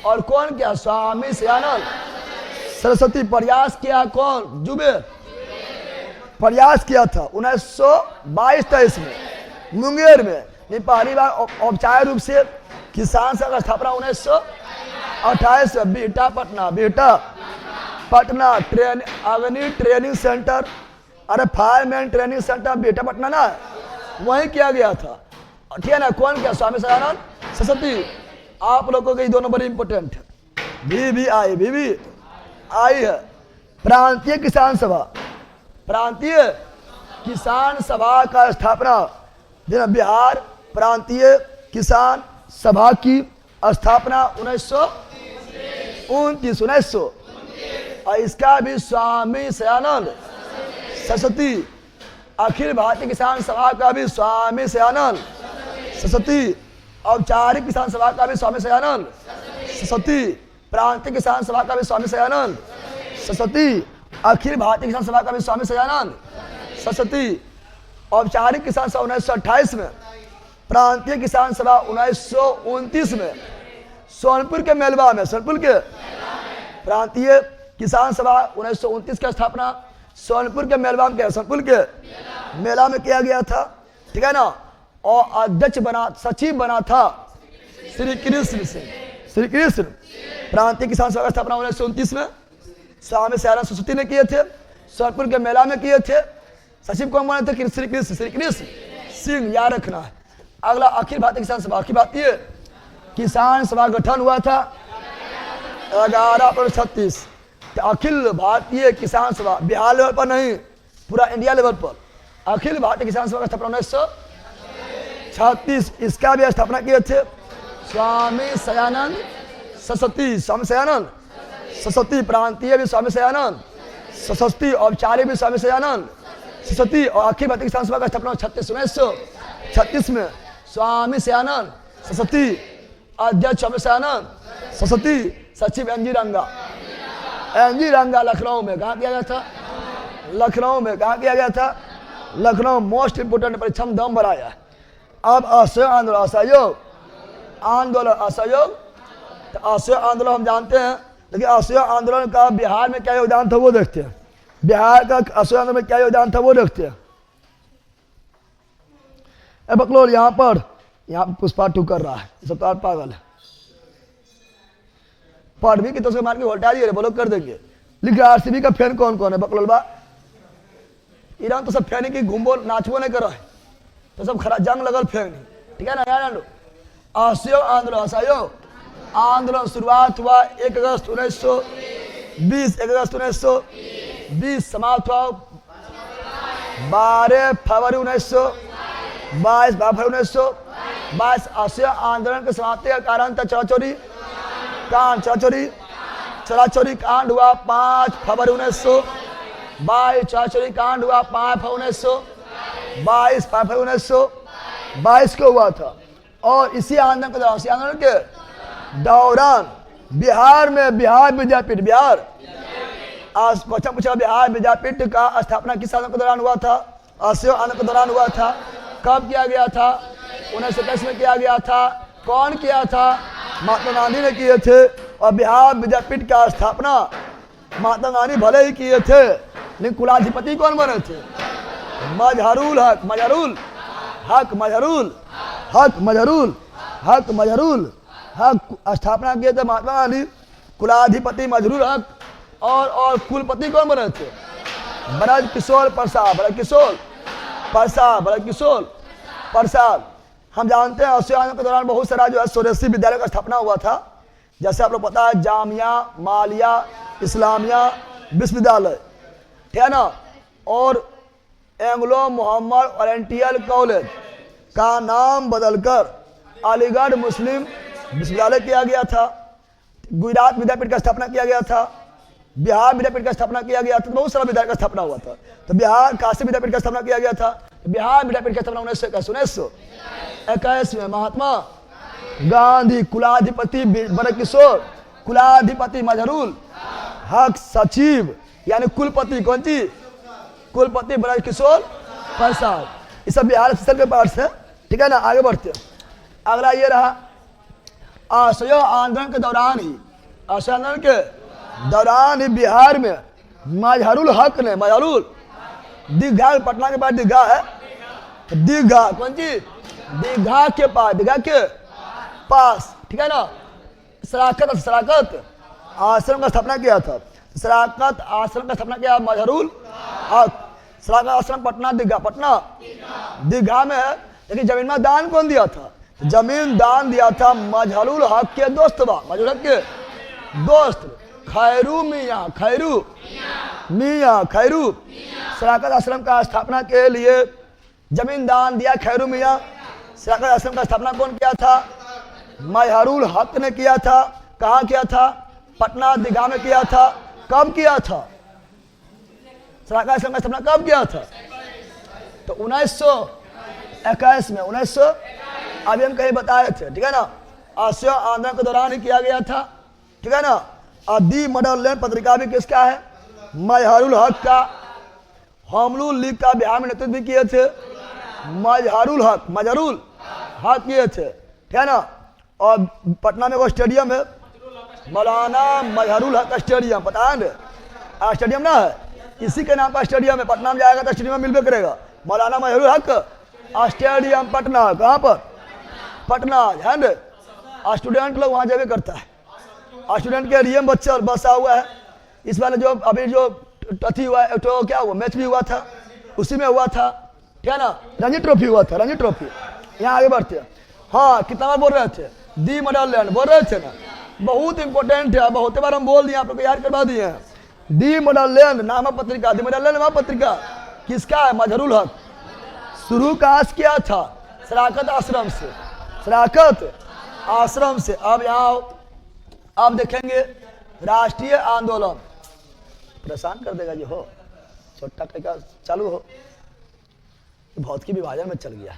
और कौन किया? स्वामी सयानंद सरस्वती। प्रयास किया कौन? जुबेर। प्रयास किया था 1922-23 में मुंगेर में। ये पहली बार औपचारिक रूप से किसान सभा का स्थापना 1928 में बिहटा पटना अग्नि ट्रेनिंग सेंटर, अरे fireman training centre Bihta Patna ना, वहीं किया गया था। ठीक है ना? कौन किया? स्वामी सयानंद सरस्वती। आप लोगों के दोनों बड़े इंपोर्टेंट है। भी आई है। प्रांतीय किसान सभा का स्थापना, बिहार प्रांतीय किसान सभा की स्थापना 1929 और इसका भी स्वामी सयानंद सरस्वती। अखिल भारतीय किसान सभा का भी स्वामी सयानंद सरस्वती। औपचारिक किसान सभा का भी स्वामी सयानंद सरस्वती। प्रांतीय किसान सभा का भी स्वामी सयानंद सरस्वती। अखिल भारतीय किसान सभा का भी स्वामी सयानंद सरस्वती। औपचारिक किसान सभा 1928 में, प्रांतीय किसान सभा 1929 में, सोनपुर के मेलवा में, सोनपुर के प्रांतीय किसान सभा 1929 की स्थापना सोनपुर के मेलवा में, सोनपुर के मेला में किया गया था। ठीक है ना? और अध्यक्ष सचिव बना था श्री कृष्ण। प्रांतीय किसान सभा की स्थापना 1929 में स्वामी सयानंद सरस्वती ने किए थे, सोनपुर के मेला में किए थे। सचिव कौन बने थे? श्री कृष्ण सिंह, याद रखना है। अगला अखिल भारतीय किसान सभा। अखिल भारतीय किसान सभा गठन हुआ था 11 अप्रैल 1936। अखिल भारतीय किसान सभा बिहार लेवल पर नहीं, पूरा इंडिया लेवल पर अखिल भारतीय किसान सभा का स्थापना 1936। इसका भी स्थापना किए थे स्वामी सयानंद सरस्वती। स्वामी सयानंद सरस्वती। प्रांतीय भी स्वामी सयानंद सरस्वती। औपचारिक भी स्वामी सयानंद सरस्वती। और अखिल भारतीय किसान सभा का स्थापना 1936 में स्वामी सयानंद सरस्वती। अध्यक्ष स्वामी सयानंद सरस्वती। सचिव एनजी रंगा लखनऊ में। कहाँ किया गया था? लखनऊ में। कहाँ किया गया था? लखनऊ। मोस्ट इंपोर्टेंट परीक्षा में दम बढ़ाया। अब असहयोग आंदोलन तो असहयोग आंदोलन हम जानते हैं, लेकिन असहयोग आंदोलन का बिहार में क्या योगदान था वो देखते हैं। बिहार का असहयोग आंदोलन में क्या योगदान था वो देखते हैं। बकलोल यहाँ पुष्पा टू कर रहा है, सब तो पागल है। पढ़ भी कि तो मार के उल्टा दिए बोलो कर देंगे। लिख आरसीबी का फैन कौन कौन है? बकलोल बा ईरान तो सब फैन की घूमबो नाचबो नहीं कर रहा है, तो सब खरा जंग लगल फैन। ठीक है ना यार? असहयोग आंदोलन शुरुआत हुआ 1 अगस्त 1920, 1 अगस्त 1920 समाप्त हुआ 12 फरवरी 1922। असहयोग आंदोलन के समाप्ति का कारण था चौराचोरी कांड हुआ 5 फरवरी 1922। चौराचोरी कांड हुआ 5 फरवरी 1922 को हुआ था। और इसी आंदोलन के दौरान बिहार विद्यापीठ का स्थापना किस आंदोलन के दौरान हुआ था? असहयोग आंदोलन के दौरान हुआ था। कब किया गया था? 1927 में किया गया था। कौन किया था? महात्मा गांधी ने किए थे। और बिहार विद्यापीठ का स्थापना महात्मा गांधी भले ही किए थे, लेकिन कुलाधिपति कौन बने थे? मजहरूल हक स्थापना किए थे महात्मा गांधी। कुलाधिपति मजहरूल हक और कुलपति कौन बने थे? ब्रज किशोर प्रसाद। हम जानते हैं असहयोग आंदोलन के दौरान बहुत सारा जो है स्वदेशी विद्यालय का स्थापना हुआ था। जैसे आप लोग पता है जामिया मालिया इस्लामिया विश्वविद्यालय, ठीक है ना? और एंग्लो मोहम्मद ओरिएंटल कॉलेज का नाम बदलकर अलीगढ़ मुस्लिम विश्वविद्यालय किया गया था। गुजरात विद्यापीठ का स्थापना किया गया था। बिहार विद्यापीठ का स्थापना किया गया था। बहुत सारा विद्यालय का स्थापना हुआ था। तो बिहार काशी विद्यापीठ का स्थापना किया गया था। बिहार विद्यापीठ का स्थापना 1921 में महात्मा गांधी। कुलाधिपति ब्रज किशोर कुलाधिपति मजहरुल हक सचिव यानी कुलपति, कौन सी? कुलपति ब्रज किशोर प्रसाद। ये सब बिहार सेशन के पार्ट्स है, ठीक है ना। आगे बढ़ते हैं। अगला ये रहा, असहयोग आंदोलन के दौरान ही, असहयोग आंदोलन के दौरान ही बिहार में मजहरुल हक ने, मजहरुल दीघा, पटना के पास दीघा है, दीघा, कौन सी? दीघा के पास, दीघा के पास, ठीक है ना। शराकत आश्रम का स्थापना किया था। शराकत आश्रम का स्थापना किया मजहरुल हक। शराकत आश्रम पटना दीघा, पटना दीघा में है। लेकिन जमीन में दान कौन दिया था? जमीन दान दिया था मजहरुल हक के दोस्त, मजहरुल हक के दोस्त खैरू मियाँ, खैरू मियाँ, खैरू। शराकत आश्रम का स्थापना के लिए जमीन दान दिया खैरू मियाँ। शराकत आश्रम का स्थापना कौन किया था? मजहरुल हक ने किया था। कहाँ किया था? पटना दीघा में किया था। कब किया था? शराकत आश्रम का स्थापना कब किया था? तो 1921 में, 1900 अभी हम कहीं बताए थे, ठीक है ना। असहयोग आंदोलन के दौरान ही किया गया था, ठीक है ना। और दी मॉडल लैंड पत्रिका भी किसका है? मजहरुल हक का। होमरूल लीग का बिहार में नेतृत्व भी किए थे मजहरुल हक, मजहरुल हक किए थे, ठीक है ना। और पटना में वो स्टेडियम है मौलाना मजहरुल हक स्टेडियम, पता है ना स्टेडियम ना है, इसी के नाम का स्टेडियम है। पटना में जाएगा तो स्टेडियम में मिलबे करेगा, मौलाना मजहरुल हक स्टेडियम पटना। कहाँ पर? पटना है ना। स्टूडेंट लोग वहाँ जावे करता है, स्टूडेंट के लिए बच्चा बसा हुआ है। इस वाले जो अभी जो टथी हुआ है, तो क्या हुआ, मैच भी हुआ था, उसी में हुआ था, ठीक है ना। रणजी ट्रॉफी हुआ था, रणजी ट्रॉफी। यहाँ आगे बढ़ते हैं। हाँ, कितना बार बोल रहे थे? दी मॉडल लैंड बोल रहे थे ना, बहुत इंपॉर्टेंट है, बहुत बार हम बोल दिए, आप लोग याद करवा दिए हैं। दी मॉडल लैंड नामक पत्रिका, दी मॉडल लैंड नामक पत्रिका किसका है? मजहरुल हक। शुरू कहाँ से किया था? शराकत आश्रम से, शराकत आश्रम से। अब यहाँ आप देखेंगे राष्ट्रीय आंदोलन, परेशान कर देगा जी हो, छोटा का चालू हो, भौत की विभाजन में चल गया।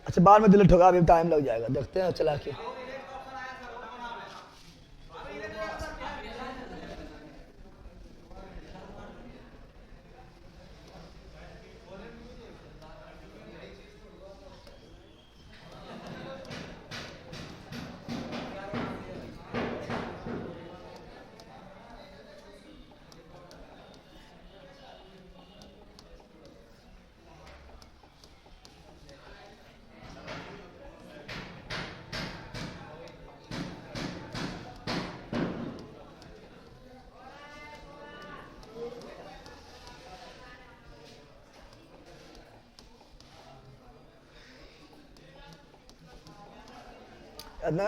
अच्छा, बाद में डिलीट होगा, अभी टाइम लग जाएगा, देखते हैं चला के।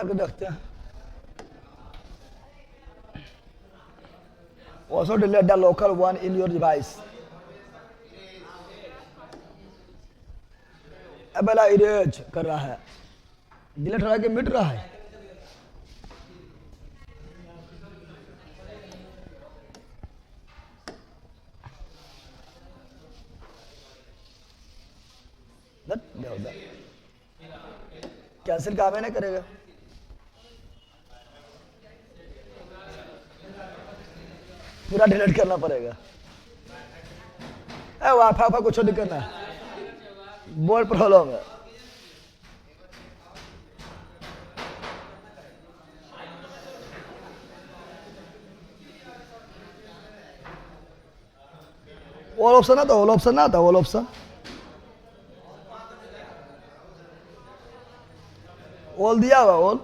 को देखते हैं। Also delete the local one in your device. अब वाला इरेज कर रहा है, डिलीट हो रहा है कि मिट रहा है? कैंसिल काम है ना करेगा। पूरा डिलीट करना पड़ेगा। वाईफाई कुछ नहीं करना है, बोर्ड प्रॉब्लम है। ऑल ऑप्शन आता, ऑल ऑप्शन ना आता, ऑल ऑप्शन, ऑल दिया हुआ, ऑल।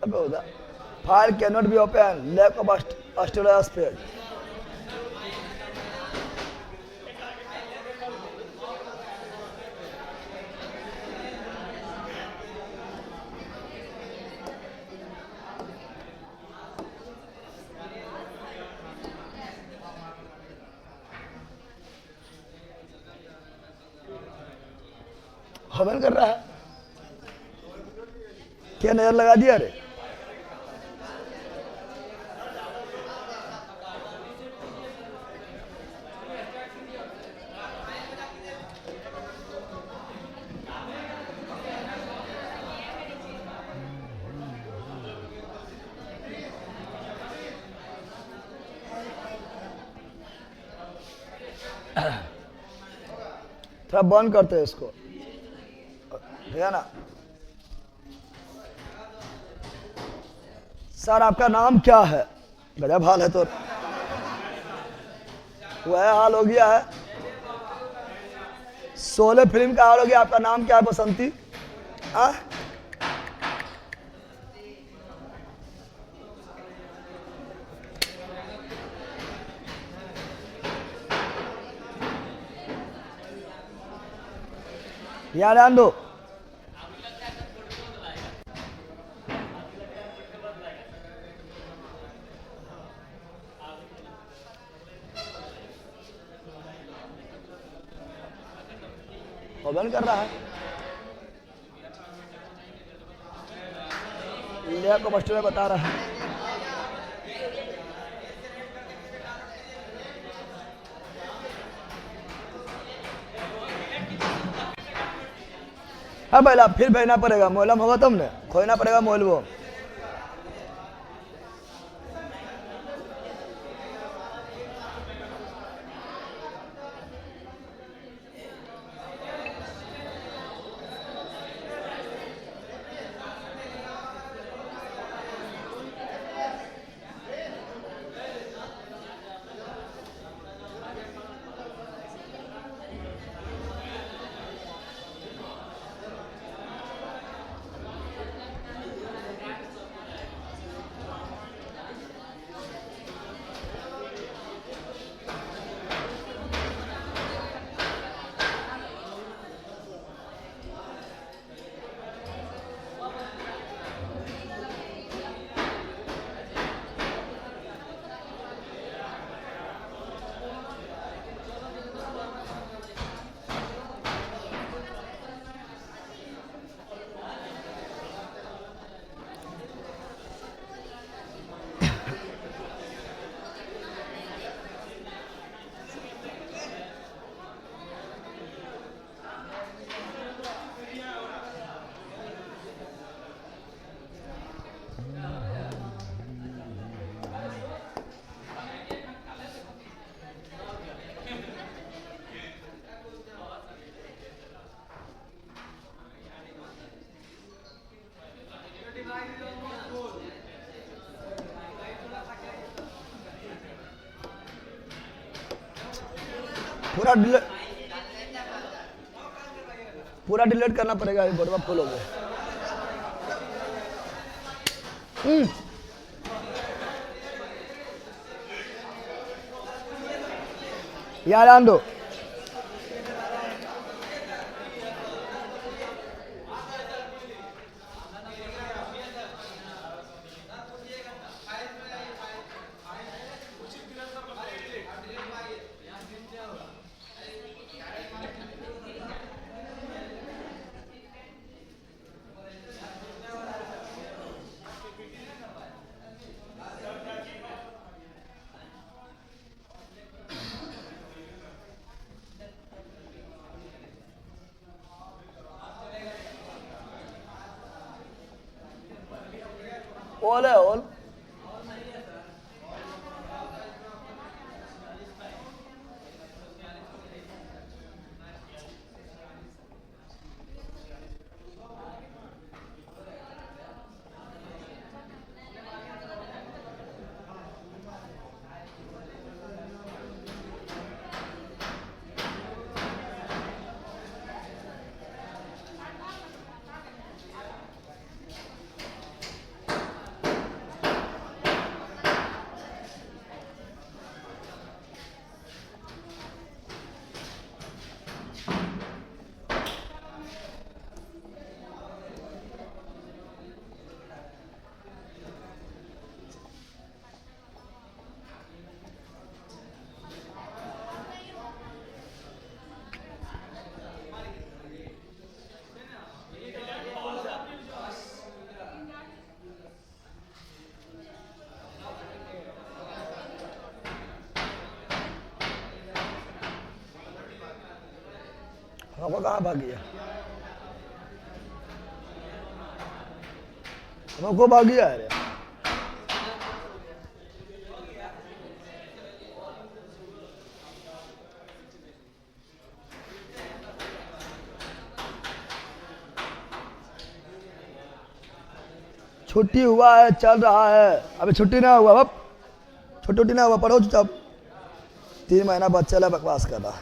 अब होगा file can not be open, lack of storage space. हवन कर रहा है, क्या नजर लगा दिया रे? थोड़ा बंद करते हैं इसको, ठीक है ना? सर आपका नाम क्या है? गजब हाल है तो वह हाल हो गया है। शोले फिल्म का हाल हो गया। आपका नाम क्या है बसंती? आ? यार ध्यान दो, बंद कर रहा है। इंडिया को मास्टर में बता रहा है। हाँ पहला फिर भेजना पड़ेगा, मोलम होगा तुमने खोजना पड़ेगा मोल वो। पूरा डिलीट करना पड़ेगा, बड़वा फुल हो गया। यार आन दो, ऑल है ऑल। हमको कहाँ भाग गया, हमको भाग गया है। छुट्टी हुआ है, चल रहा है, अभी छुट्टी ना हुआ, अब छुट्टी ना हुआ, पढ़ो चुपचाप। 3 महीना बाद चला बकवास कर रहा।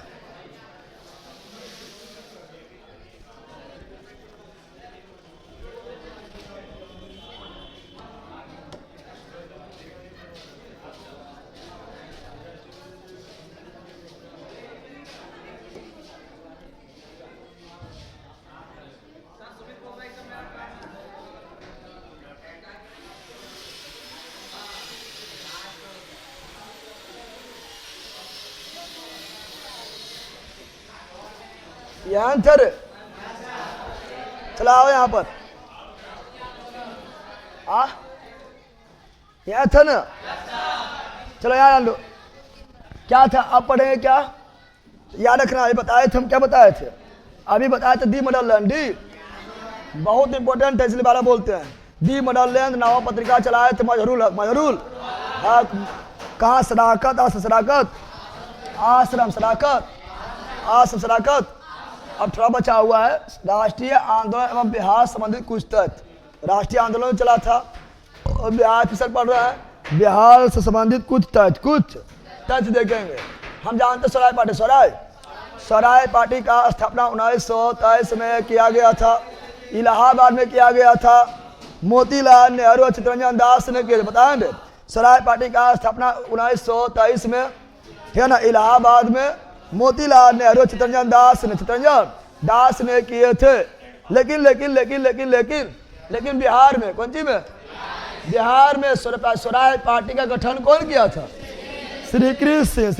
यहाँ सर चला आओ यहाँ पर, आ यहाँ था ना, चलो यहाँ लो। क्या था आप पढ़े क्या, याद रखना। अभी बताए थे हम, क्या बताए थे अभी, बताए थे दी मॉडल लैंड, डी बहुत इंपॉर्टेंट है इसलिए बारह बोलते हैं। दी मॉडल लैंड नाव पत्रिका चलाए थे मजहरूल हक, मजहरूल हक। कहाँ सदाकत, आश्रम सदाकत, आश्रम सदाकत, आश्रम सदाकत। अब थोड़ा बचा हुआ है, राष्ट्रीय आंदोलन एवं बिहार संबंधित कुछ तथ्य। राष्ट्रीय आंदोलन चला था और बिहार फिसल पड़ रहा है, बिहार से संबंधित कुछ तथ्य देखेंगे। हम जानते स्वराज पार्टी, स्वराज पार्टी का स्थापना 1923 में किया गया था, इलाहाबाद में किया गया था। मोतीलाल नेहरू और चित्तरंजन दास ने किया, बताएंगे। स्वराज पार्टी का स्थापना 1923 में, है ना, इलाहाबाद में मोतीलाल नेहरू चित्तरंजन दास ने किए थे। लेकिन बिहार में, कौन सी में, बिहार में स्वराज पार्टी का गठन कौन किया था, श्री कृष्ण।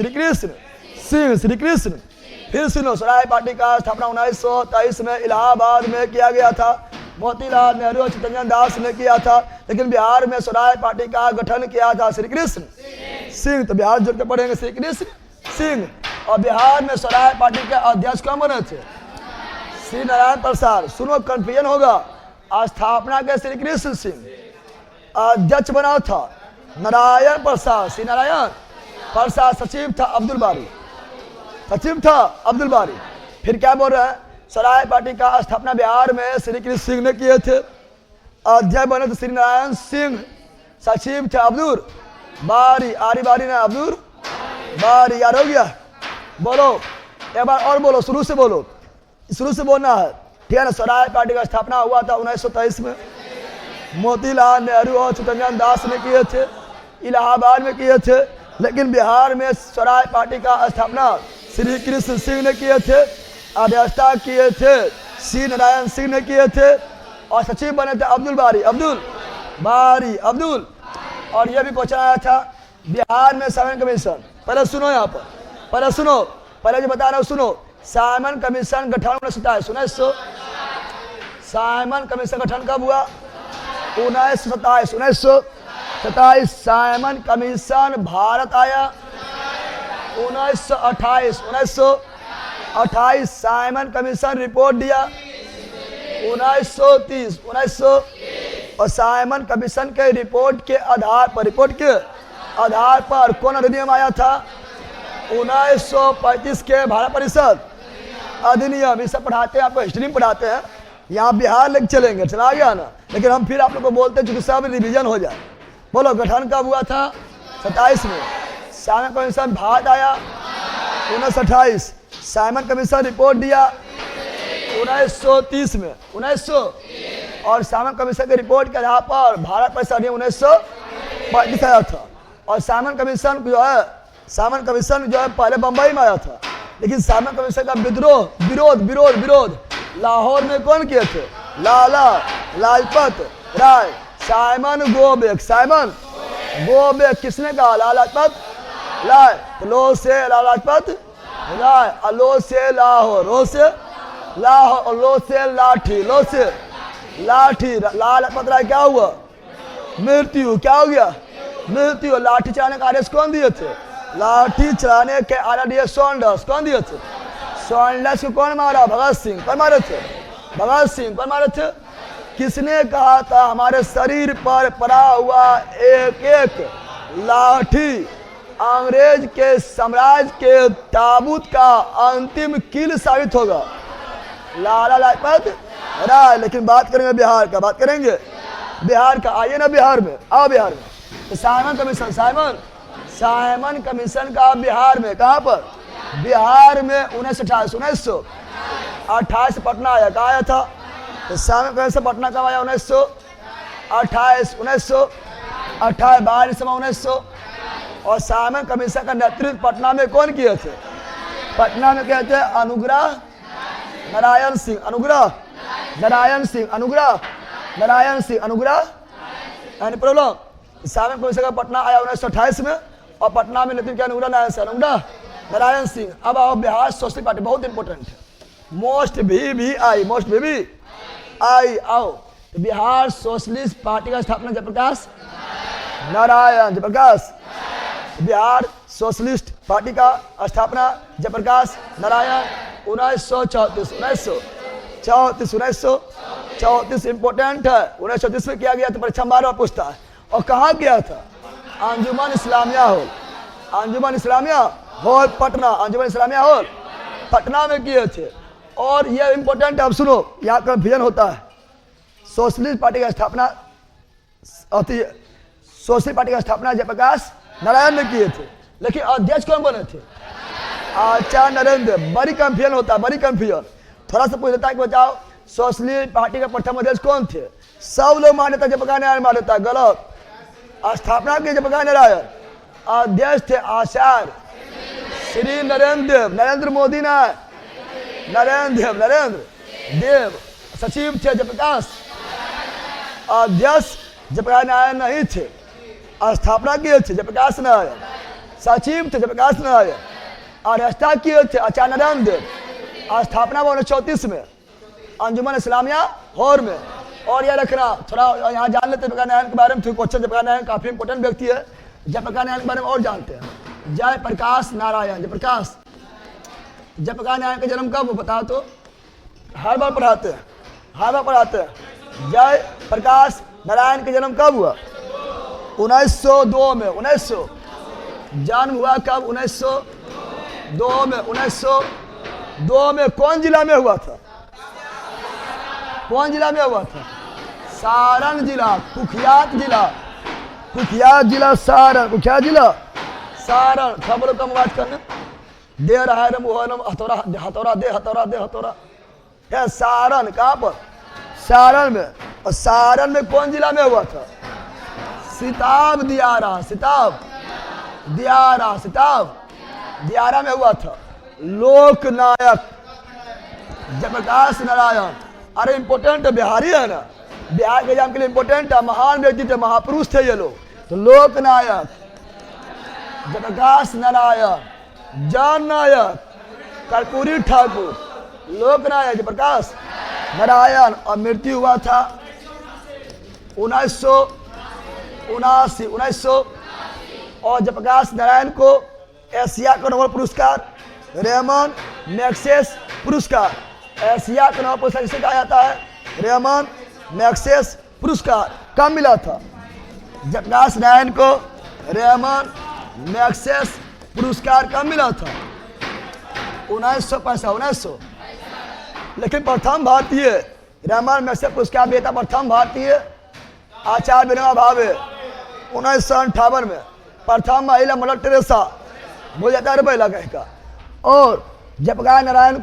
फिर सुनो, स्वराज पार्टी का स्थापना 1923 में इलाहाबाद में किया गया था, मोतीलाल नेहरू और चित्तरंजन दास ने किया था। लेकिन बिहार में स्वराज पार्टी का गठन किया था श्री कृष्ण सिंह। तो बिहार जोड़ के पढ़ेंगे, श्री कृष्ण सिंह। और बिहार में स्वराज पार्टी के अध्यक्ष कौन बने थे, श्री नारायण प्रसाद। सुनो, कंफ्यूजन होगा, स्थापना के श्री कृष्ण सिंह, अध्यक्ष बना था नारायण प्रसाद, श्री नारायण प्रसाद। सचिव था अब्दुल बारी। फिर क्या बोल रहे हैं, स्वराज पार्टी का स्थापना बिहार में श्री कृष्ण सिंह ने किए थे, अध्यक्ष बने थे श्री नारायण सिंह, सचिव थे अब्दुल बारी, आरी बारी ना अब्दुल बारी। याद हो गया, बोलो एक बार और बोलो, शुरू से बोलो, शुरू से बोलना है, ठीक है ना। स्वराज पार्टी का स्थापना हुआ था 1923 में, मोतीलाल नेहरू और चित्तरंजन दास ने किए थे, इलाहाबाद में किए थे। लेकिन बिहार में स्वराज पार्टी का स्थापना श्री कृष्ण सिंह ने किए थे, अध्यक्षता किए थे श्री नारायण सिंह ने किए थे, और सचिव बने थे अब्दुल बारी। और यह भी क्वेश्चन आया था, बिहार में साइमन कमीशन, पहले सुनो यहाँ पर, पहले जो बता रहा हूँ सुनो। साइमन कमीशन गठन 1927, साइमन कमीशन गठन कब हुआ, 1927। साइमन कमीशन भारत आया 1928। साइमन कमीशन रिपोर्ट दिया 1930। और साइमन कमीशन के रिपोर्ट के आधार पर कौन अधिनियम आया था, 1935 के भारत परिषद अधिनियम। ये सब पढ़ाते हैं, आपको हिस्ट्री में पढ़ाते हैं, यहाँ बिहार लेके चलेंगे, चला गया ना। लेकिन हम फिर आप लोग को बोलते हैं क्योंकि सब रिवीजन हो जाए। बोलो, गठन कब हुआ था, 27 में। साइमन कमीशन भारत आया 1928। साइमन कमीशन रिपोर्ट दिया 1930 में, 1900। और साइमन कमीशन के रिपोर्ट के आधार पर भारत परिषद अधिनियम 1935 आया था। और साइमन कमीशन जो है पहले बंबई में आया था, लेकिन साइमन कमीशन का विरोध लाहौर में कौन किए थे, लाला लाजपत राय। साइमन गोबेक किसने कहा, लाला लाजपत राय। तो लो से लाला लाजपत राय, लो से लाहौर, लो से लाठी। लाला लाजपत राय क्या हुआ, मृत्यु। क्या हो गया, मृत्यु। लाठी चलाने का आदेश कौन दिए थे, लाठी चलाने के आदेश सोनदास कौन दिए थे, स्वर्णलक्ष्य को कौन मारा? भगत सिंह। कौन मारे थे? भगत सिंह। कौन मारे थे? किसने कहा था हमारे शरीर पर पड़ा हुआ एक एक लाठी अंग्रेज के साम्राज्य के ताबूत का अंतिम कील साबित होगा? लाला लाजपत राय। लेकिन बात करेंगे बिहार का, बात करेंगे बिहार का। आइए ना बिहार में, आओ बिहार में। तो साइमन कमीशन, साइमन कमीशन का बिहार में, कहाँ पर? बिहार में 1928 पटना आया। कहाँ आया था? तो साइमन कमीशन पटना कब आया? 1928, 1928 और साइमन कमीशन का नेतृत्व पटना में कौन किए थे? पटना में कहते हैं अनुग्रह नारायण सिंह। अनुग्रह नारायण सिंह, अनुग्रह नारायण सिंह, अनुग्रह। Any problem? साइमन कमीशन का पटना आया 1928 में और पटना में नेतृत्व किया अनुग्रह नारायण सिंह, अनुग्रह नारायण सिंह। अब आओ बिहार सोशलिस्ट पार्टी, बहुत इंपॉर्टेंट है। Most VVI, most VVI। आओ तो बिहार सोशलिस्ट पार्टी का स्थापना जयप्रकाश नारायण, जयप्रकाश। बिहार सोशलिस्ट पार्टी का स्थापना जयप्रकाश नारायण 1934 इंपोर्टेंट है। 1934 में किया गया था। परीक्षा बार बार पूछता है। और कहाँ किया था? अंजुमन इस्लामिया हॉल, अंजुमन इस्लामिया हॉल पटना, अंजुमन इस्लामिया हॉल पटना में किए थे। और ये इंपॉर्टेंट है, अब सुनो, यहाँ कंफ्यूजन होता है। सोशलिस्ट पार्टी का स्थापना सोशलिस्ट पार्टी का स्थापना जयप्रकाश नारायण ने किए थे, लेकिन अध्यक्ष कौन बने थे? आचार्य नरेंद्र। बड़ी कंफ्यूजन होता है, बड़ी कंफ्यूजन। थोड़ा सा पूछ लेता है कि बताओ सोशलिस्ट पार्टी का प्रथम अध्यक्ष कौन थे? सब लोग मान्यता जयप्रकाश नारायण मान्यता, गलत। स्थापना के जयप्रकाश नारायण, अध्यक्ष थे आचार्य श्री नरेंद्र देव, नरेंद्र मोदी ना, नरेंद्र देव। सचिव थे जयप्रकाश, अध्यक्ष जयप्रकाश नारायण नहीं थे। स्थापना किए थे जयप्रकाश नारायण, सचिव थे जयप्रकाश नारायण, अध्यक्षता किए थे आचार्य नरेंद्र देव। स्थापना 1934 में अंजुमन इस्लामिया हॉल में। और यह रखना, थोड़ा यहाँ जान लेते जयप्रकाश नारायण के बारे में। क्वेश्चन, जयप्रकाश नारायण काफी इंपोर्टेंट व्यक्ति है। जयप्रकाश नारायण के बारे में और जानते हैं। जयप्रकाश नारायण, जयप्रकाश नारायण का जन्म कब बताओ तो? हर बार पढ़ाते हैं। जय प्रकाश नारायण का जन्म कब हुआ? 1902 में। 1900 जन्म हुआ कब? 1902 में। 1902 में कौन जिला में हुआ था? कौन जिला में हुआ था? सारण जिला, कुख्यात जिला सारण, कुख्यात जिला सारण। खबरों का बात करना दे रहा है हथौरा हथौरा है। सारण कहाँ पर? सारण में। और सारण में कौन जिला में हुआ था? सिताब दियारा में हुआ था। लोकनायक जयप्रकाश नारायण। अरे इंपोर्टेंट है, बिहारी है ना, बिहार के एग्जाम के लिए इंपोर्टेंट है। महान व्यक्ति थे, महापुरुष थे ये लोग। तो लोकनायक जयप्रकाश नारायण, जननायक कर्पूरी ठाकुर, लोकनायक जयप्रकाश नारायण। और मृत्यु हुआ था 1979। और जयप्रकाश नारायण को एशिया का नोबेल पुरस्कार, रेमन मैग्सेस पुरस्कार, एशिया का नोबेल पुरस्कार जिसे कहा जाता है रेमन मैग्सेस पुरस्कार, कब मिला था? जयप्रकाश नारायण को रेमन मैग्सेस पुरस्कार कब मिला था? 1965। लेकिन प्रथम भारतीय रेमन मैग्सेस पुरस्कार विजेता प्रथम भारतीय आचार्य विनोबा भावे 1958 में। प्रथम महिला मदर टेरेसा, बोल जाता है पहला कहीं का। और जयप्रकाश नारायण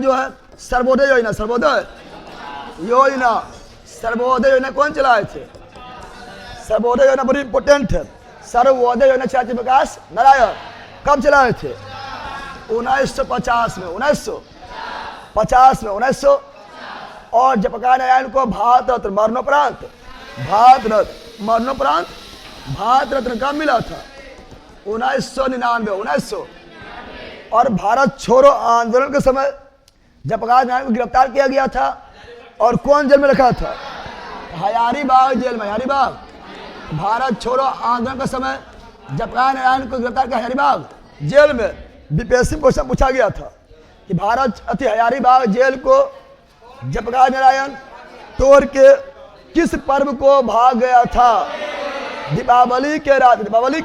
जो है सर्वोदय योजना कौन चलाए थे? सर्वोदय योजना बड़ी इंपोर्टेंट है। सर्वोदय योजना चलाए जयप्रकाश नारायण। कब चलाए थे? 1950 में। 1950 और जयप्रकाश नारायण को भारत रत्न कब मिला था? 1999। और भारत छोड़ो आंदोलन के समय जयप्रकाश नारायण को गिरफ्तार किया गया था। और कौन जेल में रखा था? हजारीबाग जेल में। हजारीबाग, भारत छोड़ो आंदोलन के समय जयप्रकाश नारायण को गिरफ्तार किया हजारीबाग जेल में। बीपीएससी क्वेश्चन पूछा गया था कि भारत अति हजारी बाग जेल को जयप्रकाश नारायण तोड़ के किस पर्व को भाग गया था? दीपावली के रात, दीपावली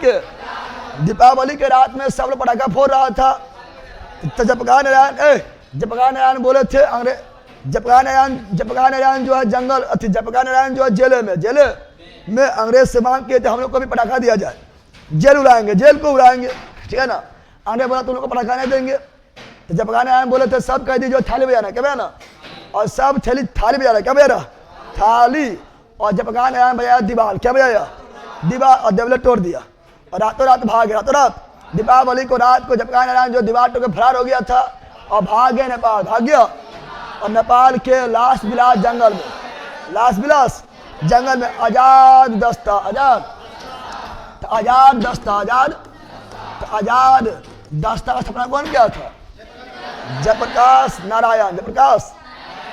के रात में सब लोग पटाखा फोड़ रहा था। तो जयप्रकाश नारायण बोले थे अंग्रेज, जयप्रकाश नारायण जो है जंगल, जयप्रकाश नारायण जो है जेल में अंग्रेज से मांग किए थे हम लोग को भी पटाखा दिया जाए, जेल को उड़ाएंगे, ठीक है ना। अंग्रेज बोला तुम लोग को पटाखा नहीं देंगे। तो जयप्रकाश नारायण बोले थे सब कैदी जो थाली बजाना, क्या बजाना, और सब थाली बजा रहा, क्या बजा रहा, थाली। और जयप्रकाश नारायण बजाया दीवार, क्या बजाया, दीवार, और देवले तोड़ दिया और रातों रात भाग गया। रातों रात दीपावली को रात को जयप्रकाश नारायण जो दीवार तोड़ के फरार हो गया था और भाग गया नेपाल, भाग गया। और नेपाल के लास विलास जंगल में आजाद दस्ता का सपना कौन किया था? जयप्रकाश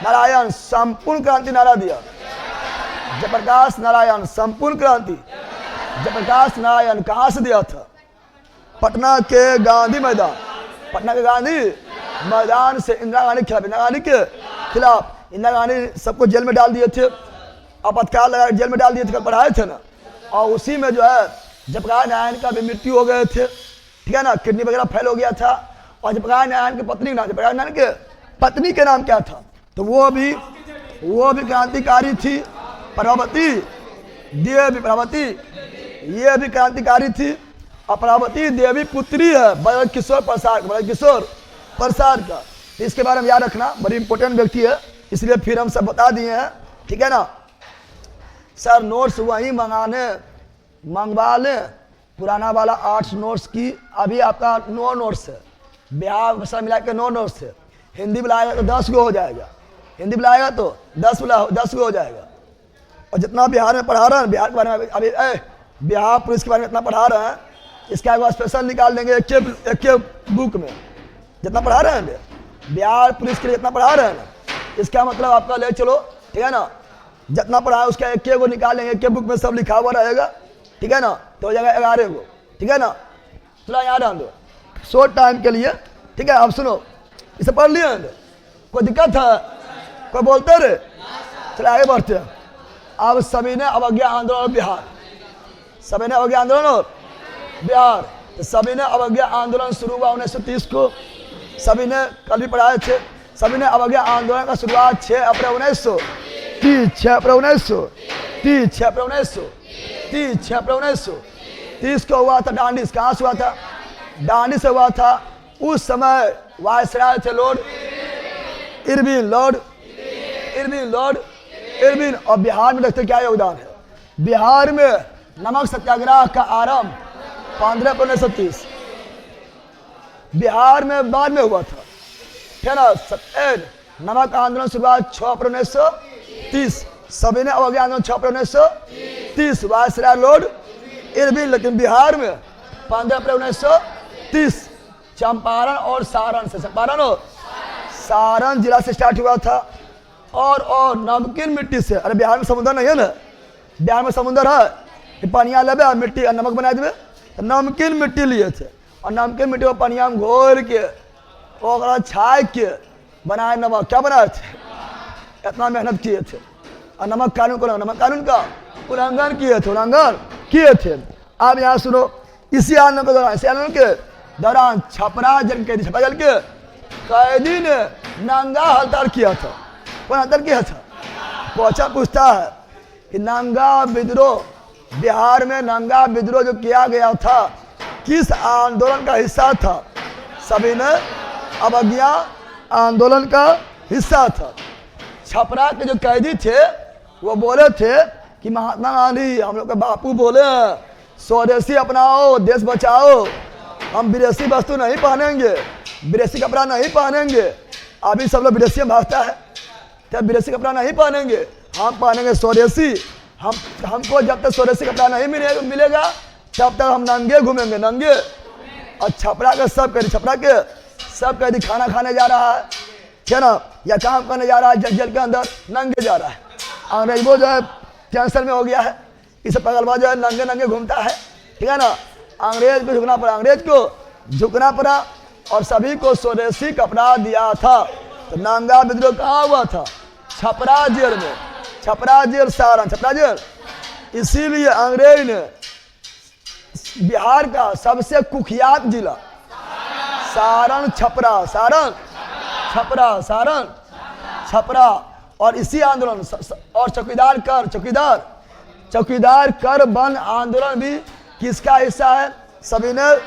नारायण संपूर्ण क्रांति नारा दिया। जयप्रकाश नारायण संपूर्ण क्रांति, जयप्रकाश नारायण कहाँ से दिया था? पटना के गांधी मैदान से इंदिरा गांधी के खिलाफ। इंदिरा गांधी सबको जेल में डाल दिए थे, आपातकाल लगा जेल में डाल दिए थे, कल पढ़ाए थे ना। और उसी में जो है जयप्रकाश नारायण का भी मृत्यु हो गए थे, ठीक है ना, किडनी वगैरह फेल हो गया था। और जयप्रकाश नारायण की पत्नी जयप्रकाश नारायण के पत्नी के नाम क्या था? तो वो भी क्रांतिकारी थी, प्रभावती देवी, ये भी क्रांतिकारी थी। और प्रभावती देवी पुत्री है भरत किशोर प्रसाद का। इसके बारे में याद रखना, बड़ी इंपॉर्टेंट व्यक्ति है, इसलिए फिर हम सब बता दिए हैं, ठीक है ना। सर नोट्स वहीं मंगवा लें, पुराना वाला 8 नोट्स की, अभी आपका 9 नोट्स है, बिहार भाषा मिला के 9 नोट्स है। हिंदी बुलाएगा तो 10 गो हो जाएगा, हिंदी बुलाएगा तो 10 गो हो जाएगा। और जितना बिहार में पढ़ा रहे हैं, बिहार के बारे में अभी बिहार पुलिस के बारे में इतना पढ़ा रहे हैं, इसके आगे स्पेशल निकाल देंगे एक बुक में, जितना पढ़ा रहे हैं बिहार पुलिस के लिए, जितना पढ़ा रहे हैं ना, इसका मतलब आपका ले चलो, ठीक है ना, जितना पढ़ा है उसका एक को निकाल लेंगे, एक बुक में सब लिखा हुआ रहेगा, ठीक है ना। तो हो जाएगा 11 को, ठीक है ना। चलो याद आन दो शॉर्ट टाइम के लिए, ठीक है। अब सुनो, इसे पढ़ लिया, कोई दिक्कत है, कोई बोलते रहे, चलो आगे बढ़ते हैं। अब सविनय अवज्ञा आंदोलन और बिहार, सविनय अवज्ञा आंदोलन और बिहार। तो सविनय अवज्ञा आंदोलन शुरू हुआ 1930 को। सविनय कल भी पढ़ाए थे, सविनय अवज्ञा आंदोलन का शुरुआत 6 अप्रैल 1930 को हुआ था। डांडिस, कहाँ से हुआ था? डांडिस से हुआ था। उस समय वायसराय थे लॉर्ड इरविन। और बिहार में देखते क्या योगदान है? बिहार में नमक सत्याग्रह का आरंभ 15 अप्रैल 1930 बिहार में बाद में हुआ था, ठीक है ना। नमक आंदोलन शुरुआत 6 अप्रैल 1930, सविनय अवज्ञा आंदोलन 6 अप्रैल 1930, वायसराय लॉर्ड इरविन। लेकिन बिहार में 15 अप्रैल 1930 चंपारण और सारण जिला से स्टार्ट हुआ था। और नमकीन मिट्टी से, अरे बिहार में समुद्र नहीं है ना, बिहार में समुद्र है, पनिया लेबे मिट्टी और नमक बना देवे, तो नमकीन मिट्टी लिए थे। और नमकीन मिट्टी को पनिया में घोर के और छाए के बनाए नमक, क्या बनाए थे? इतना मेहनत किए थे। और नमक कानून का उल्लंघन किए थे। अब यहाँ सुनो, इसी आंदोलन के दौरान छपरा जेल के कैदी ने नंगा हड़ताल किया था। कौन हड़ताल किया था? पूछता है कि नंगा विद्रोह, बिहार में नंगा विद्रोह जो किया गया था किस आंदोलन का हिस्सा था? सविनय अवज्ञा आंदोलन का हिस्सा था। छपरा के जो कैदी थे वो बोले थे कि महात्मा गांधी हम लोग के बापू बोले स्वदेशी अपनाओ, देश बचाओ, हम विदेशी वस्तु नहीं पहनेंगे, विदेशी कपड़ा नहीं पहनेंगे। अभी सब लोग विदेशी भागता है, तो विदेशी कपड़ा नहीं पहनेंगे, हम पहनेंगे स्वदेशी। हमको जब तक स्वदेशी कपड़ा नहीं मिलेगा तब तक हम नंगे घूमेंगे, नंगे। और छपरा के सब कैदी खाना खाने जा रहा है ना, या काम करने जा रहा है, जेल के अंदर नंगे जा रहा है। अंग्रेज वो जो है कैंसर में हो गया है, इसे पगलवा जो है नंगे घूमता है, ठीक है ना। अंग्रेज को झुकना पड़ा, और सभी को स्वदेशी कपड़ा दिया था। तो नांगा विद्रोह कहाँ हुआ था? छपरा जेल में। Chhapra jail Saran, Chhapra jail. इसीलिए अंग्रेज ने बिहार का सबसे कुख्यात जिला सारण, छपरा, सारण, छपरा, सारण, छपरा, और इसी आंदोलन और चौकीदार कर बंद आंदोलन भी किसका हिस्सा है? सविनय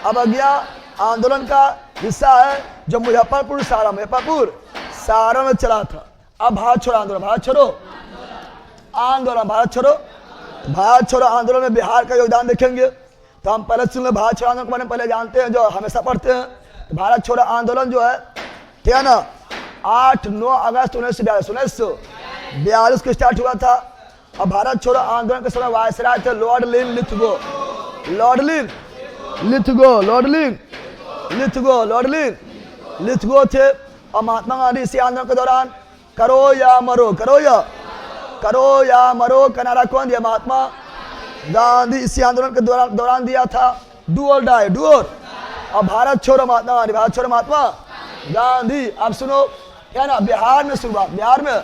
अवज्ञा आंदोलन का हिस्सा है, जो मुजफ्फरपुर सारण में चला था। अब भारत छोड़ो आंदोलन, भारत छोड़ो आंदोलन में बिहार का योगदान देखेंगे। तो हम पहले सुन ले, भारत छोड़ो आंदोलन के बारे में पहले जानते हैं, जो हमेशा पढ़ते हैं। तो भारत छोड़ो आंदोलन जो है, ठीक है ना, 8-9 अगस्त 1942 को स्टार्ट हुआ था। और भारत छोड़ो आंदोलन के समय वायसराय थे लॉर्ड लिन लिथगो थे। और महात्मा गांधी इसी आंदोलन के दौरान करो या मरो का नारा कौन दिया? महात्मा गांधी इसी आंदोलन के दौरान दिया था। डू और डाई, डू और भारत छोड़ो महात्मा गांधी, भारत छोड़ो महात्मा गांधी। अब सुनो, क्या ना, बिहार में शुरुआत, बिहार में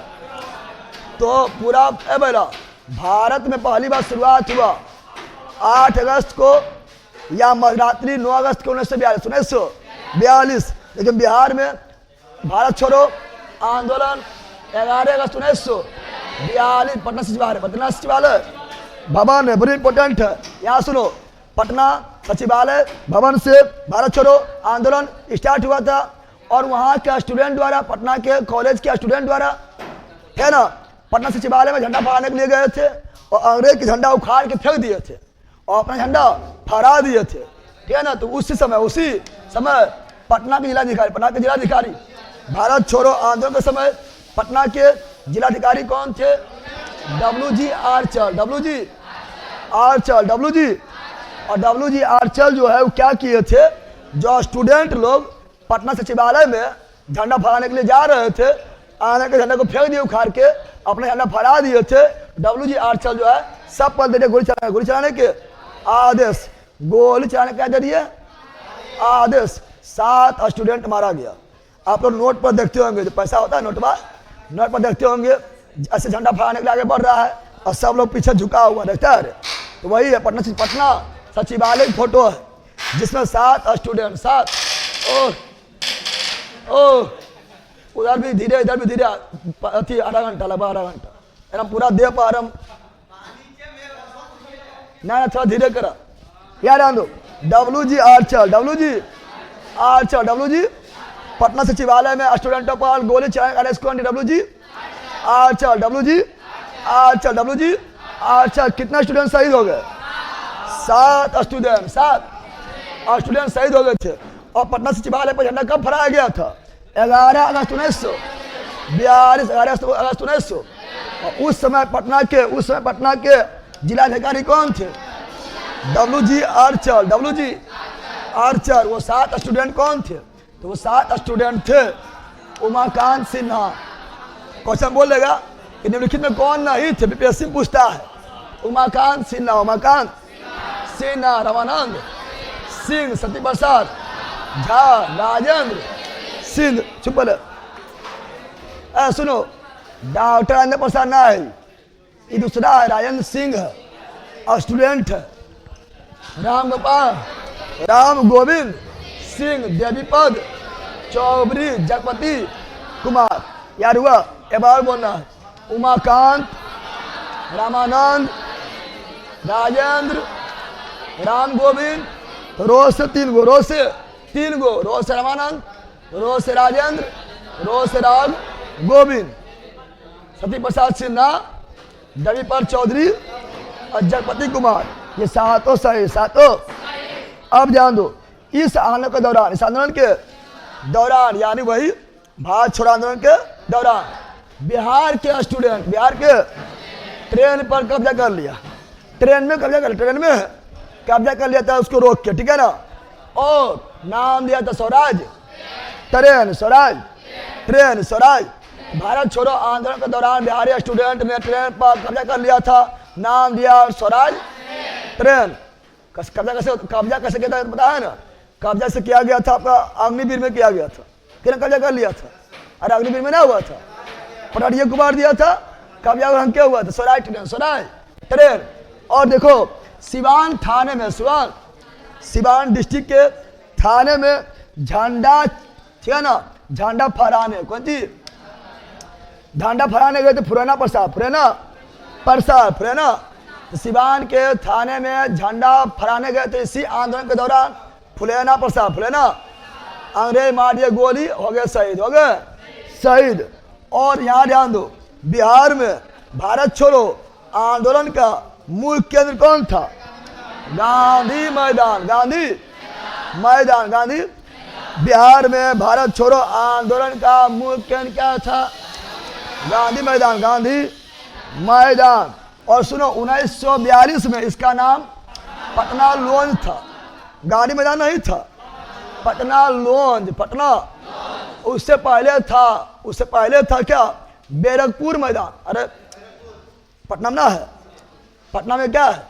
तो पूरा बेला भारत में पहली बार शुरुआत हुआ 8 अगस्त को या मध्यरात्रि 9 अगस्त को 1942। लेकिन बिहार में भारत छोड़ो आंदोलन 11 अगस्त 1942 पटना सचिवालय भवन है, बड़ी इंपॉर्टेंट है। यहाँ सुनो, पटना सचिवालय भवन से भारत छोड़ो आंदोलन स्टार्ट हुआ था। और वहाँ के स्टूडेंट द्वारा, पटना के कॉलेज के स्टूडेंट द्वारा, है ना, पटना सचिवालय में झंडा फहराने के लिए गए थे। और अंग्रेज के झंडा उखाड़ के फेंक दिए थे और अपना झंडा फहरा दिए थे, ठीक है ना। तो उसी समय पटना के जिलाधिकारी भारत छोड़ो आंदोलन के समय पटना के जिलाधिकारी कौन थे? WG आर्चल। और WG आर्चल जो है वो क्या किए थे? जो स्टूडेंट लोग पटना सचिवालय में झंडा फहराने के लिए जा रहे थे, आने के झंडे को फेंक दिए उखाड़ के, अपने झंडा फहरा दिए थे। WG आर्चल जो है सब पर दे गोली चलाने के आदेश, गोली चलाने का दे दिए आदेश। 7 स्टूडेंट मारा गया। आप लोग नोट पर देखते होंगे, जो पैसा होता है नोट पर देखते होंगे, ऐसे झंडा फहराने के लिए आगे बढ़ रहा है और सब लोग पीछे झुका हुआ देखता है। तो वही है पटना सचिवालय की फोटो है, जिसमें 7 स्टूडेंट, 7 उधर भी धीरे, इधर भी धीरे, अति आधा घंटा लगभग, आधा घंटा एकदम पूरा दे पा रहा ना, थोड़ा धीरे करा यार। आंदो WG आर्चल पटना सचिवालय में स्टूडेंटों पर गोली चलाने का आदेश कौन? WG आर्चल। कितना स्टूडेंट शहीद हो गए? 7 स्टूडेंट शहीद हो गए थे। और पटना सचिवालय पर झंडा कब फहराया गया था? 11 अगस्त 1942। और उस समय पटना के जिलाधिकारी कौन थे? WG आर्चल। वो 7 स्टूडेंट कौन थे? तो वो 7 स्टूडेंट थे उमाकांत सिन्हा। क्वेश्चन बोलेगा कि निम्नलिखित में कौन नहीं थे? बीपीएससी पूछता है। उमाकांत सिन्हा, रामानंद सिंह, सती प्रसाद झा, राजेंद्र सिंह। चुप बोले, सुनो, डॉक्टर राजेंद्र प्रसाद ना है, ये दूसरा है, राजेंद्र सिंह है, स्टूडेंट है। राम गोविंद सिंह, देवीपद चौधरी, जगपति कुमार। यार हुआ, एक बार बोलना है। उमाकांत, रामानंद, राजेंद्र, राम गोविंद, तो रोज से 3 गो, रोज से रामानंद, रोज से राजेंद्र, रोज से राम गोविंद, सती प्रसाद सिन्हा, देवीपद चौधरी और जगपति कुमार। ये 7 सही, 7। अब जान दो, इस आंदोलन के दौरान यानी वही भारत छोड़ो आंदोलन के दौरान बिहार के स्टूडेंट ट्रेन पर कब्जा कर लिया। ट्रेन में कब्जा कर लिया था, उसको रोक के, ठीक है ना। और नाम दिया था स्वराज ट्रेन। भारत छोड़ो आंदोलन के दौरान बिहारी स्टूडेंट ने ट्रेन पर कब्जा कर लिया था, नाम दिया स्वराज ट्रेन। कब्जा कैसे किया था पता है ना? कब्जा से किया गया था आपका अग्निवीर में किया गया था, किसने कब्जा कर लिया था? अरे अग्निवीर में ना हुआ था, पटवारियों को मार दिया था, कब्जा ग्रहण किया हुआ था, सोराय ट्रेन। और देखो सिवान थाने में, सिवान डिस्ट्रिक्ट के थाने में झंडा, ठीक है ना, झंडा फहराने, कौन सी झंडा फहराने गए थे? फुरैना प्रसाद। तो सिवान के थाने में झंडा फहराने गए थे इसी आंदोलन के दौरान फुरैना प्रसाद, अंग्रेज मार दिए गोली, हो गए शहीद। और यहाँ ध्यान दो, बिहार में भारत छोड़ो आंदोलन का मूल केंद्र कौन था? गांधी मैदान। बिहार में भारत छोड़ो आंदोलन का मूल केंद्र क्या था? गांधी मैदान। और सुनो 1942 में इसका नाम पटना लॉन्च था, गांधी मैदान नहीं था, पटना लॉन्च। उससे पहले था क्या? बैरकपुर मैदान। अरे पटना में ना है, पटना में क्या है?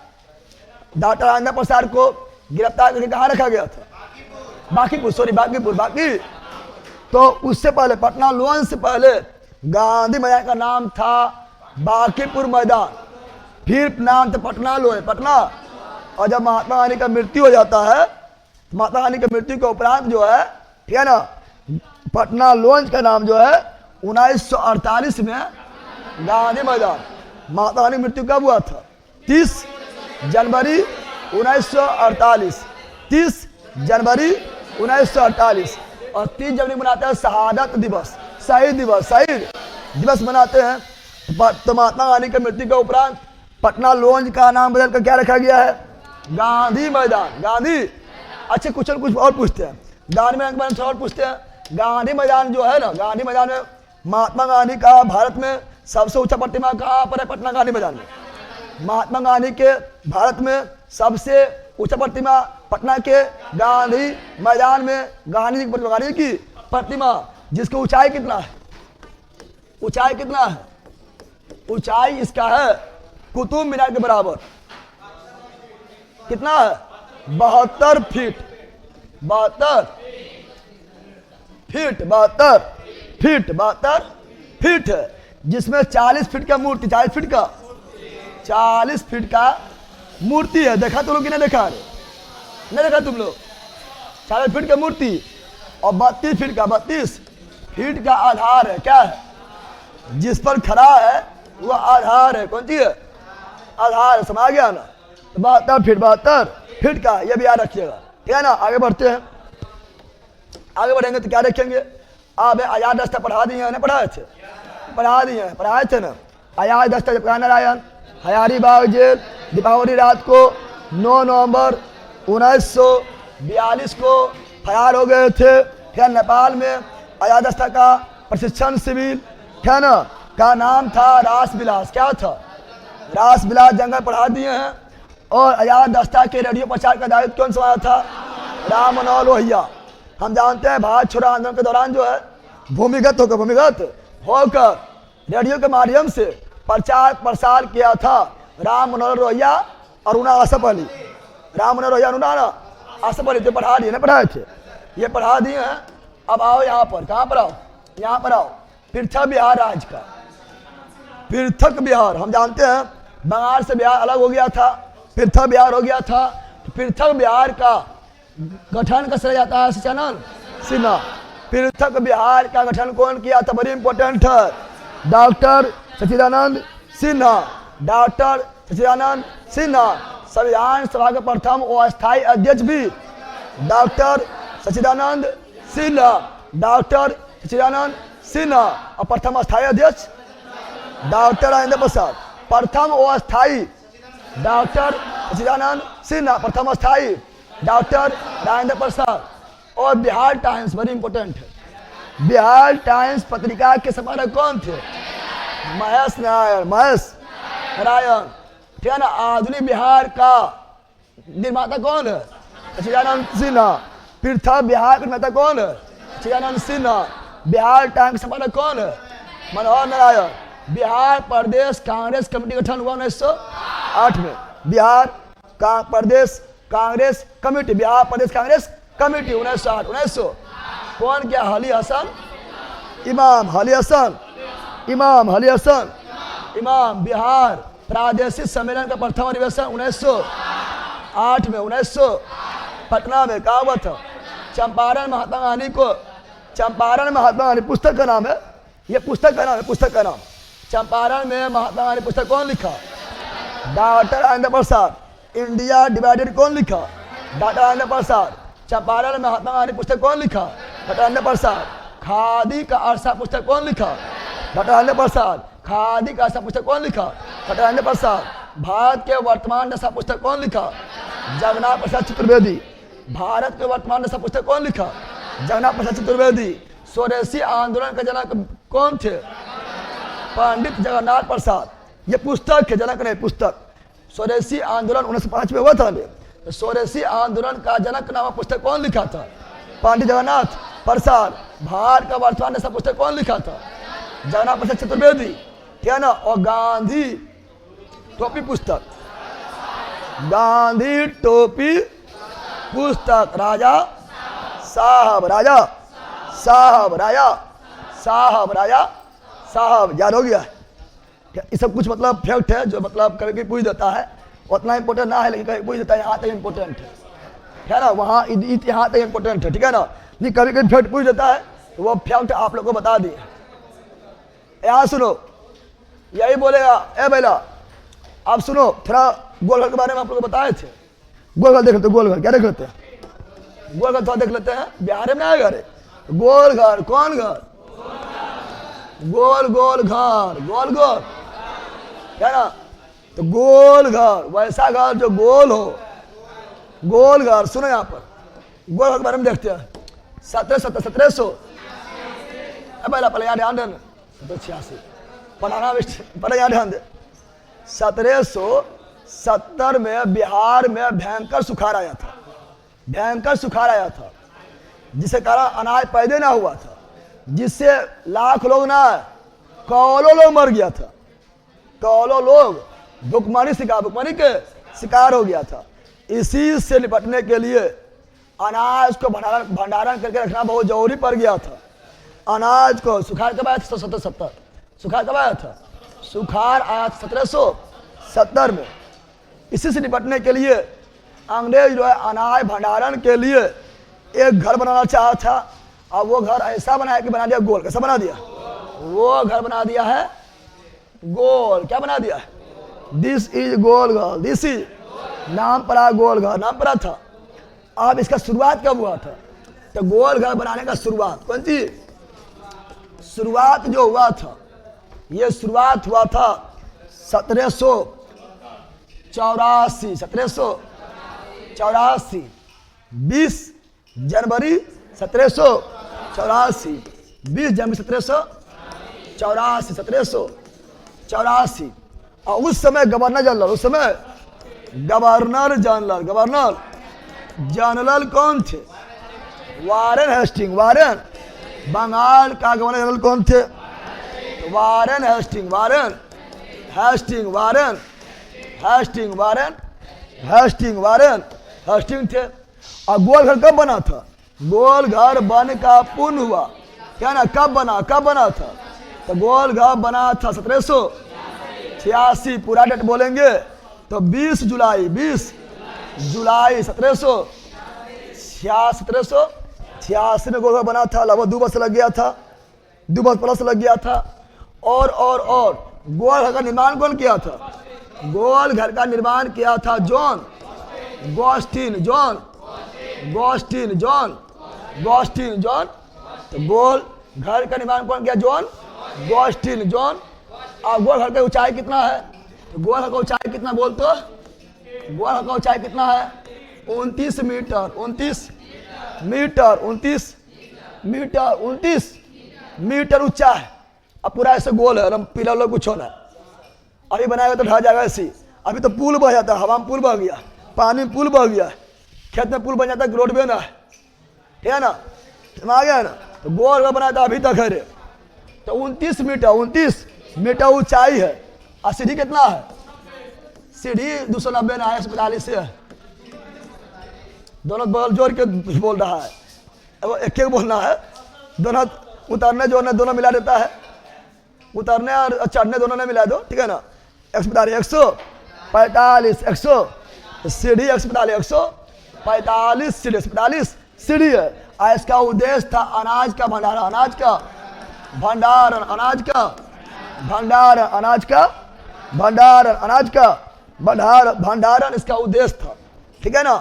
डॉक्टर राजेंद्र प्रसाद को गिरफ्तार करके कहाँ रखा गया था? बाकी। तो उससे पहले पटना लॉन्च से पहले गांधी मैदान का नाम था बांकीपुर मैदान, फिर नाम था पटना लॉन्च। और जब महात्मा गांधी का मृत्यु हो जाता है, महात्मा गांधी की मृत्यु के उपरांत जो है, ठीक है ना, पटना लॉन्च का नाम जो है 1948 में गांधी मैदान। महात्मा गांधी की मृत्यु कब हुआ था? 30 जनवरी 1948। 30 जनवरी 1948। और 30 जनवरी मनाते हैं शहादत दिवस, शहीद दिवस मनाते हैं। तो महात्मा गांधी की मृत्यु के उपरांत पटना लॉन्च का नाम बदल कर क्या रखा गया है? गांधी मैदान। अच्छे कुछ और पूछते हैं, गांधी मैदान के बारे में और पूछते हैं। गांधी मैदान जो है ना, गांधी मैदान में महात्मा गांधी का भारत में सबसे ऊंचा प्रतिमा कहाँ पर है? पटना गांधी मैदान में। महात्मा गांधी के भारत में सबसे ऊंचा प्रतिमा पटना के गांधी मैदान में, गांधी की प्रतिमा, जिसकी ऊंचाई कितना है? ऊंचाई इसका है कुतुब मीनार के बराबर। कितना है? 72 फीट है, जिसमें 40 फीट का मूर्ति, 40 फीट का मूर्ति है। देखा तुम लोग कि नहीं देखा? नहीं देखा तुम लोग? 40 फीट का मूर्ति और 32 फीट का आधार है। क्या है? जिस पर खड़ा है वो आधार है। कौन सी है? आधार है। समझ गया ना? 72 फीट का, ये भी याद रखिएगा, ठीक है ना। आगे बढ़ते हैं, आगे बढ़ेंगे तो क्या देखेंगे? अब आजाद दस्ता पढ़ा दिए हैं, पढ़ाए थे ना। आजाद दस्ता जब नारायण हजारीबाग जेल दीपावली रात को 9 नवंबर 1942 को फरार हो गए थे। क्या नेपाल में आजाद दस्ता का प्रशिक्षण शिविर, क्या ना, का नाम था रास विलास। क्या था? रास विलास जंगल पढ़ा दिए हैं। और आजाद दस्ता के रेडियो प्रचार का दायित्व कौन संभाला था? राम मनोहर लोहिया। हम जानते हैं भारत छोड़ो आंदोलन के दौरान जो है भूमिगत होकर रेडियो के माध्यम से प्रचार प्रसार किया था राम मनोहर लोहिया और उना आसफ अली। राम मनोहर लोहिया उना आसफ अली तो पढ़ा दिए ना, पढ़ाए थे, ये पढ़ा दिए हैं। अब आओ यहाँ पर, कहाँ पर आओ? यहाँ पर आओ। पृथक बिहार राज्य का, पृथक बिहार, हम जानते हैं बंगाल से बिहार अलग हो गया था, पृथक बिहार हो गया था। तो पृथक बिहार का गठन कैसे जाता है? सच्चिदानंद सिन्हा। पृथक बिहार का गठन कौन किया था? बड़ी इंपॉर्टेंट है, डॉक्टर सच्चिदानंद सिन्हा। संविधान सभा के प्रथम अस्थायी अध्यक्ष भी डॉक्टर सच्चिदानंद सिन्हा। और प्रथम अस्थायी अध्यक्ष डॉक्टर राजेंद्र प्रसाद। प्रथम अस्थायी डॉक्टर सच्चिदानंद सिन्हा, प्रथम अस्थायी डॉक्टर राजेंद्र प्रसाद। और बिहार टाइम्स बड़ी इंपॉर्टेंट है, बिहार टाइम्स पत्रिका के संपादक कौन थे? महेश नारायण, ठीक है ना। आधुनिक बिहार का निर्माता कौन है? सच्चिदानंद सिन्हा। पृथक बिहार का निर्माता कौन है? सच्चिदानंद सिन्हा। बिहार टाइम्स के संपादक कौन है? मनोहर नारायण। बिहार प्रदेश कांग्रेस कमेटी गठन हुआ 1908 में। बिहार प्रदेश कांग्रेस कमेटी, बिहार प्रदेश कांग्रेस कमेटी 1908 1900 कौन क्या? अली हसन इमाम, अली हसन इमाम, अली हसन इमाम। बिहार प्रादेशिक सम्मेलन का प्रथम अधिवेशन 1908 में 1900 पटना में कहा हुआ था। चंपारण महात्मा गांधी को, चंपारण महात्मा गांधी पुस्तक का नाम है, ये पुस्तक का नाम है, पुस्तक का नाम। चंपारण में महात्मा गांधी पुस्तक कौन लिखा? Doctor Rajendra Prasad. India divided कौन लिखा? डॉक्टर राजेंद्र प्रसाद। चंपारण में महात्मा गांधी पुस्तक कौन लिखा? डॉक्टर राजेंद्र प्रसाद। खादी का अरसा पुस्तक कौन लिखा? डॉक्टर राजेंद्र प्रसाद। खादी का अरसा पुस्तक कौन लिखा? डॉक्टर राजेंद्र प्रसाद। भारत के वर्तमान दशा पुस्तक कौन लिखा? जगन्नाथ प्रसाद चतुर्वेदी। भारत के वर्तमान दशा पुस्तक कौन लिखा? जगन्नाथ प्रसाद चतुर्वेदी। स्वदेशी आंदोलन का जनक कौन थे? पंडित जगन्नाथ प्रसाद। ये पुस्तक है, जनक नहीं, पुस्तक। स्वदेशी आंदोलन 1905 में हुआ था। तो स्वदेशी आंदोलन का जनक नाम पुस्तक कौन लिखा था? पंडित जगन्नाथ प्रसाद। भारत का वर्तमान दशा पुस्तक कौन लिखा था? जगन्नाथ प्रसाद चतुर्वेदी, क्या ना। और गांधी टोपी पुस्तक, गांधी टोपी पुस्तक राजा साहब, राजा साहब, राजा साहब, राजा साहब। याद हो गया? ये सब कुछ मतलब फैक्ट है जो मतलब कभी कभी पूछ देता है, उतना इंपॉर्टेंट ना है लेकिन कभी पूछ देता है, यहाँ तक इंपॉर्टेंट है ना, वहाँ यहाँ तक इंपॉर्टेंट है, ठीक है ना। नहीं कभी कभी फैक्ट पूछ देता है तो वो फैक्ट आप लोग को बता दिए। यहाँ सुनो, यही बोलेगा ए बेला, आप सुनो थोड़ा गोलघर के बारे में आप लोग बताए थे। गोलघर देख लेते, गोलघर क्या देख लेते हैं? गोलघर थोड़ा देख लेते हैं, बिहार में आएगा रे। गोलघर कौन घर? गोल गोल घर, गोल गोल, क्या ना। तो गोल घर वैसा घर जो गोल हो, गोल घर। सुनो यहाँ पर गोल घर के बारे में देखते हैं। 1700 पहले यहाँ ध्यान देना, 1786 पढ़ाना पहले यहाँ ध्यान दे। 1770 में बिहार में भयंकर सुखाड़ आया था, भयंकर सुखाड़ आया था, जिसके कारण अनाज पैदा ना हुआ था, जिससे लाख लोग ना करोड़ों लोग मर गया था, करोड़ों लोग भुखमरी के शिकार हो गया था। इसी से निपटने के लिए अनाज को भंडारण करके रखना बहुत जरूरी पड़ गया था। अनाज को सुखाड़ कब आया था? 1770। सुखाड़ कब आया था? सुखाड़ आया था 1770 में। इसी से निपटने के लिए अंग्रेज जो है अनाज भंडारण के लिए एक घर बनाना चाहा था, और वो घर ऐसा बनाया कि बना दिया गोल। कैसा बना दिया? वो घर बना दिया है गोल। क्या बना दिया है? दिस इज गोल घर, दिस इज नाम पड़ा गोल घर, नाम पड़ा था। अब इसका शुरुआत कब हुआ था? तो गोल घर बनाने का शुरुआत कौन सी? शुरुआत जो हुआ था, ये शुरुआत हुआ था 1784, 1784 20 जनवरी 1784, 20 जनवरी 1784। और उस समय गवर्नर जनरल, उस समय गवर्नर जनरल कौन थे? Warren Hasting. वारेन बंगाल का गवर्नर जनरल कौन थे? Warren Hasting, Warren Hasting, Warren Hasting, Warren Hasting, Warren Hasting थे। और गोल घर कब बना था? गोल घर बन का पूर्ण हुआ, क्या ना, कब बना था? तो गोल घर बना था 1786। पूरा डेट बोलेंगे तो 20 जुलाई 1786 में गोल घर बना था। लगभग 2 वर्ष लग गया था, 2 वर्ष प्लस लग गया था। और गोल घर का निर्माण कौन किया था? गोल घर का निर्माण किया था जॉन गॉस्टिन जॉन। तो गोल घर का निर्माण कौन किया? John Garstin John. और गोल घर की ऊंचाई कितना है? तो गोल घर का ऊंचाई कितना बोल तो? गोल घर का ऊंचाई कितना है? 29 मीटर, 29 मीटर, 29 मीटर, 29 मीटर ऊंचा है। अब पूरा ऐसे गोल है, पीला लोग कुछ होना है। अभी बनाएगा तो ढह जाएगा ऐसी। अभी तो पुल बह जाता है, हवा में पुल बह गया, पानी में पुल बह गया, खेत में पुल बन जाता है, रोड बना है, ठीक है ना, आ गया ना। तो गोल बनाया था अभी तक है रे। तो 29 मीटर ऊंचाई है। और सीढ़ी कितना है? सीढ़ी 290 ना है, 45 से है। दोनों बोल जोड़ के बोल रहा है, वो एक एक बोलना है। दोनों उतरने जोड़ने दोनों मिला देता है, उतरने और चढ़ने दोनों ने मिला दो, ठीक है ना। 145 100 सीढ़ी 145 सीढ़ी 145 सीढ़ी है। इसका उद्देश्य था अनाज का भंडारण, अनाज का भंडारण, अनाज का भंडारण, अनाज का भंडारण, अनाज का भंडारण इसका उद्देश्य था, ठीक है ना।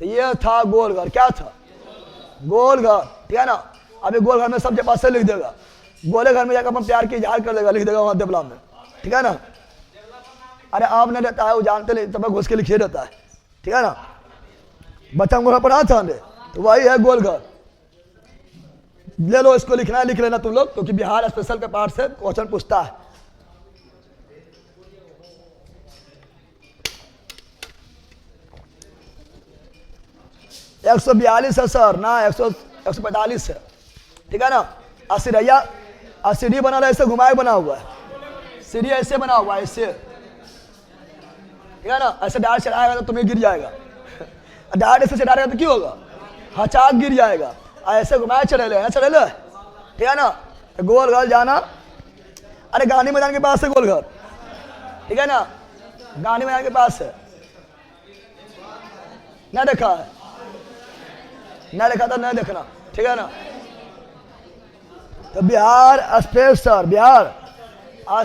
तो ये था गोल घर। क्या था? गोल घर, ठीक है ना। अभी गोल घर में सबके पास से लिख देगा, गोले घर में जाकर अपन प्यार की इजहार कर देगा, लिख देगा वहां देवला में, ठीक है ना। अरे आप नहीं देता है, वो जानते नहीं, तब घुस के लिखिए देता है, ठीक है ना। बच्चा को पढ़ा था हमने, तो वही है गोल घर। ले लो, इसको लिखना है, लिख लेना तुम लोग, क्योंकि बिहार स्पेशल के पार्ट से क्वेश्चन पूछता है। एक 142 है सर ना, 145 है, ठीक है ना। सीढ़िया और सीढ़ी बना रहा है, ऐसे घुमाए बना हुआ है, सीढ़ी ऐसे बना हुआ है, ऐसे, ठीक है ना। ऐसे डायरेक्ट चढ़ाएगा तो तुम्हें गिर जाएगा, डायरेक्ट ऐसे चढ़ाएगा तो क्यों होगा? हचाक गिर जाएगा। ऐसे घुमाए चढ़े ले, चढ़े ले, ठीक है ना। गोल घर जाना, अरे गांधी मैदान के पास है गोल घर, ठीक है ना। गांधी मैदान के पास है, ना देखा है, ना देखा था, ना देखना, ठीक है ना। तो बिहार स्पेशल, बिहार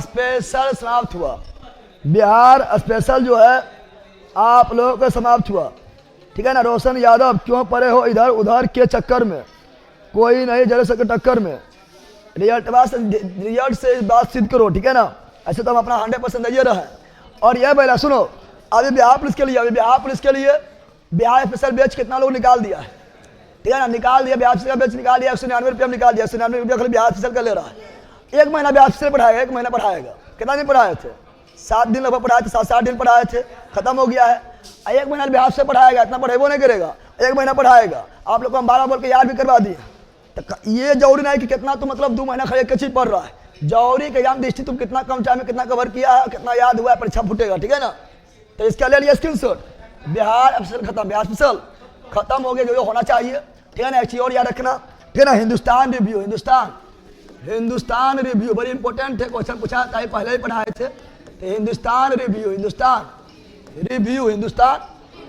स्पेशल समाप्त हुआ। बिहार स्पेशल जो है आप लोगों का समाप्त हुआ, ठीक है ना। रोशन यादव, क्यों पड़े हो इधर उधर के चक्कर में, कोई नहीं जल सके टक्कर में। रिजल्ट से बात सिद्ध करो, ठीक है ना। ऐसे तो हम अपना 100% दे रहे हैं। और यह पहला सुनो, अभी बिहार पुलिस के लिए, अभी बिहार पुलिस के लिए बिहार स्पेशल बैच कितना लोग निकाल दिया है, ठीक है ना। निकाल दिया, बिहार स्पेशल बैच निकाल दिया, 199 रुपया निकाल दिया, 199 रुपया खाली बिहार स्पेशल का ले रहा है। 1 महीना बिहार स्पेशल पढ़ाएगा, 1 महीना पढ़ाएगा। कितना दिन पढ़ाए थे? 7 दिन लगभग पढ़ाए थे, 7-8 दिन पढ़ाए थे, खत्म हो गया है। 1 महीना बिहार से पढ़ाएगा, इतना पढ़ेबो नहीं करेगा, 1 महीना पढ़ाएगा। आप लोग को हम 12 बोल के याद भी करवा दिए। तो ये जरूरी नहीं कि कितना तुम मतलब 2 महीना खड़े एक चीज पढ़ रहा है, जरूरी के एग्जाम दृष्टि तुम कितना कम टाइम में कितना कवर किया है, कितना याद हुआ है, परीक्षा फूटेगा, ठीक है ना। तो इसका ले लिया स्क्रीनशॉट। बिहार स्पेशल खत्म, बिहार स्पेशल खत्म हो गया, जो होना चाहिए, ठीक है ना। एक चीज और याद रखना, ठीक है ना। हिंदुस्तान रिव्यू, हिंदुस्तान रिव्यू बड़ी इंपॉर्टेंट है, क्वेश्चन पूछा था, पहले ही पढ़ाए थे। तो हिंदुस्तान रिव्यू, हिंदुस्तान रिव्यू, हिंदुस्तान,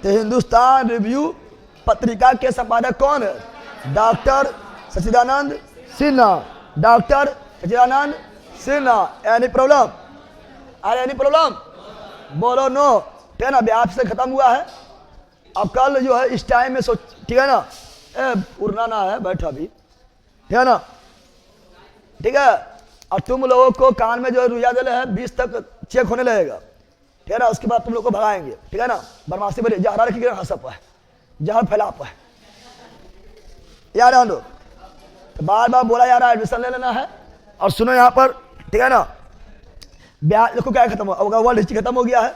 तो हिंदुस्तान रिव्यू पत्रिका के संपादक कौन है? Doctor Sachchidanand Sinha, doctor Sachchidanand Sinha. Any problem? अरे एनी प्रॉब्लम बोलो नो, ठीक है ना। बिहार से खत्म हुआ है। अब कल जो है इस टाइम में सोच, ठीक है ना। उड़ना ना है, बैठा भी, ठीक है ना, ठीक है। और तुम लोगों को कान में जो रुइया दिले है 20 तक चेक होने लगेगा, ठीक है ना। उसके बाद तुम लोग को भगाएंगे, ठीक है ना। बदमाशी बड़ी जहरा रखिएगा, हंसप है, जहर फैलाप है, यार आंदो। तो बार बार बोला जा रहा है एडमिशन ले लेना है। और सुनो यहाँ पर, ठीक है ना। बिहार देखो क्या खत्म होगा, वर्ल्ड हिस्ट्री खत्म हो गया है,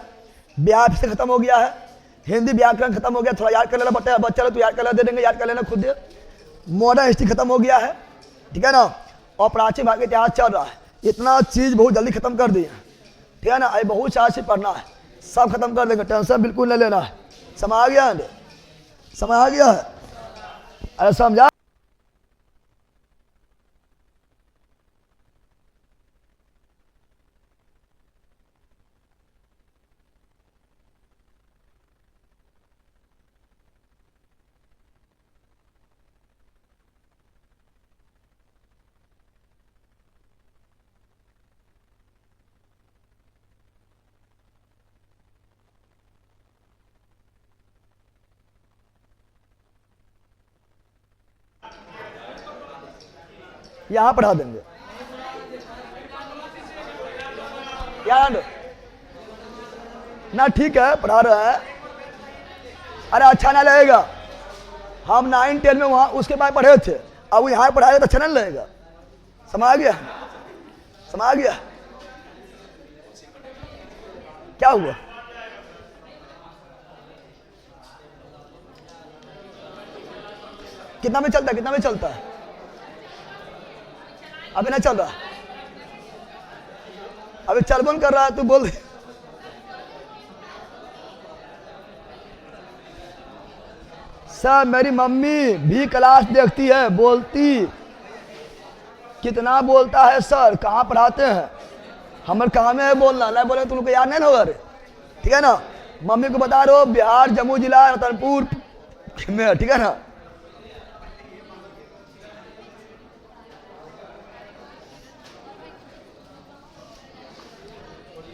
बिहार से खत्म हो गया है, हिंदी व्याकरण खत्म हो गया, थोड़ा याद कर लेना बच्चा तो याद कर ले, दे देंगे, याद कर लेना खुद। मॉडर्न हिस्ट्री खत्म हो गया है, ठीक है ना। और प्राचीन भारत का इतिहास चल रहा है। इतना चीज बहुत जल्दी खत्म कर दिया, ठीक है ना। अभी बहुत सारा चीज पढ़ना है, सब खत्म कर देंगे, टेंशन बिल्कुल नहीं लेना है। समझ आ गया है, समझ आ गया है, अरे समझा। यहां पढ़ा देंगे यार ना, ठीक है पढ़ा रहे हैं। अरे अच्छा ना लगेगा, हम 9-10 में वहां उसके बाद पढ़े थे, अब यहाँ पढ़ाएगा तो अच्छा नहीं लगेगा। समझ आ गया, समझ आ गया। क्या हुआ? कितना में चलता है, कितना में चलता है? अभी नहीं चल रहा, अभी चल बंद कर रहा है, तू बोल। सर मेरी मम्मी भी क्लास देखती है, बोलती कितना बोलता है सर, कहाँ पढ़ाते हैं? हमारे काम है बोलना, नहीं बोले तो लोग याद नहीं होगा रे, ठीक है ना। मम्मी को बता रहे हो बिहार जम्मू जिला रतनपुर में, ठीक है ना।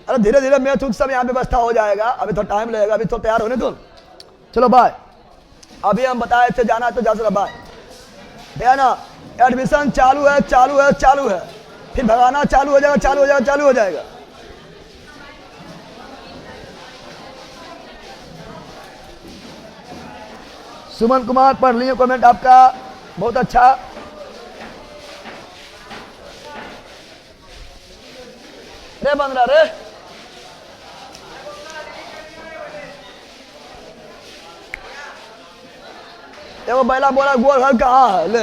अरे धीरे धीरे मैथ उथ सब यहाँ व्यवस्था हो जाएगा, अभी तो टाइम लगेगा, अभी तो तैयार होने दो। चलो बाय, अभी हम बताए थे जाना तो जा सकता बाय, ठीक है ना। एडमिशन चालू है, चालू है, चालू है, फिर भगाना चालू हो जाएगा, चालू हो जाएगा, चालू हो जाएगा। सुमन कुमार पढ़ लिए कमेंट आपका, बहुत अच्छा। रे बंदरा रे, देखो बैला बोला गोल घर कहाँ है, ले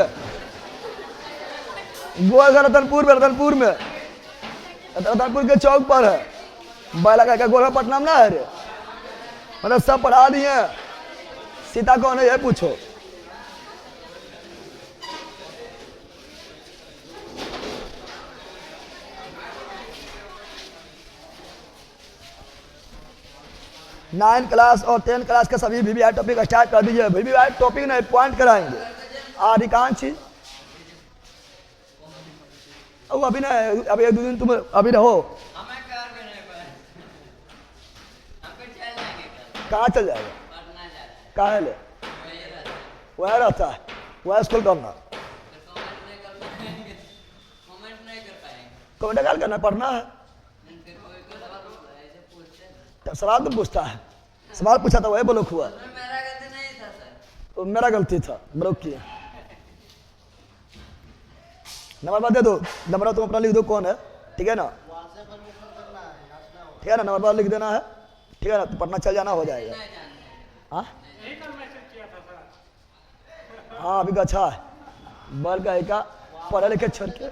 गोल घर रतनपुर में, रतनपुर में, रतनपुर के चौक पर है। बैला का गोल घर पटना में ना है रे, मतलब सब पढ़ा दिए। सीता कौन है ये पूछो। नाइन क्लास और 10 क्लास का सभी वीवीआई टॉपिक स्टार्ट कर दीजिए। वीवीआई टॉपिक नहीं, पॉइंट कराएंगे अधिकांश चीज। अभी नहीं, अभी 1-2 दिन तुम अभी रहो। कहाँ चल जाएगा? कहाँ ले वह रहता है, वह स्कूल करना, कमेंट गाल करना, पढ़ना है। सवाल तो पूछता है, सवाल पूछा था वही ब्लॉक हुआ। मेरा गलती नहीं था सर, तो मेरा गलती था, ब्लॉक किया। नंबर बात दे दो, नंबर तुम अपना लिख दो कौन है, ठीक है ना, ठीक है ना, नंबर बात लिख देना है, ठीक है ना, तो पटना चल जाना हो जाएगा। हाँ हाँ अभी अच्छा है, बल का एक पढ़े लिखे छोड़ के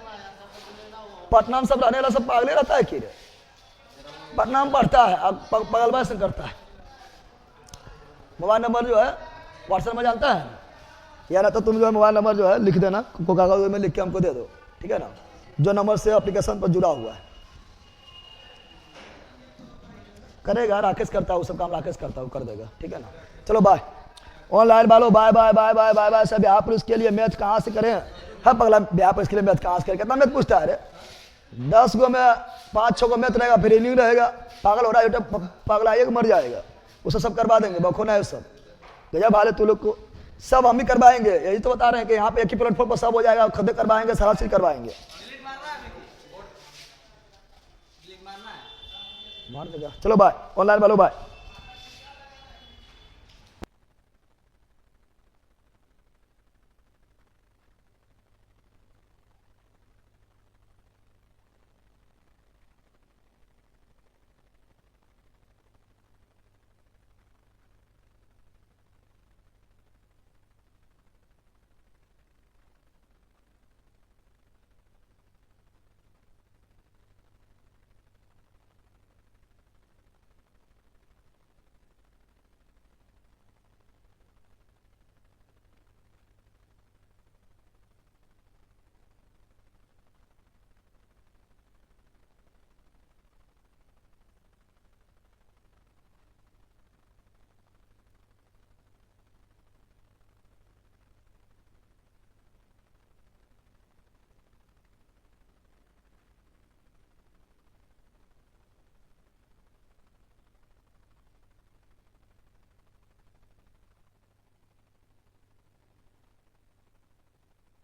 पटना में सब रहने वाला सब पागले रहता है कि रे, पटना में पढ़ता है, अब पगलवा से करता है। मोबाइल नंबर जो है व्हाट्सएप में जानता है, या ना तो तुम जो है मोबाइल नंबर जो है लिख देना, कागज में लिख के हमको दे दो, ठीक है ना, जो नंबर से एप्लीकेशन पर जुड़ा हुआ है। करेगा राकेश करता है वो सब काम, राकेश करता है वो कर देगा, ठीक है ना। चलो बाय, ऑनलाइन वालों bye bye bye bye bye bye. सब बिहार पुलिस के लिए मैथ कहाँ से करें? हर पगला बिहार पुलिस के लिए मैथ कहाँ से करें? कितना मैथ पूछता है रे? 10 गो में 5-6 गो मैथ रहेगा, फिर इनिंग रहेगा। पागल हो रहा है, पागला एक मर जाएगा, उसे सब करवा देंगे, बखोना है सब। गजब हाल है तू लोग को, सब हम ही करवाएंगे। यही तो बता रहे हैं कि यहाँ पे एक ही प्लेटफॉर्म पर सब हो जाएगा, खुद करवाएंगे, सारा चीज करवाएंगे। मार देगा। चलो बाय, ऑनलाइन वालों बाय।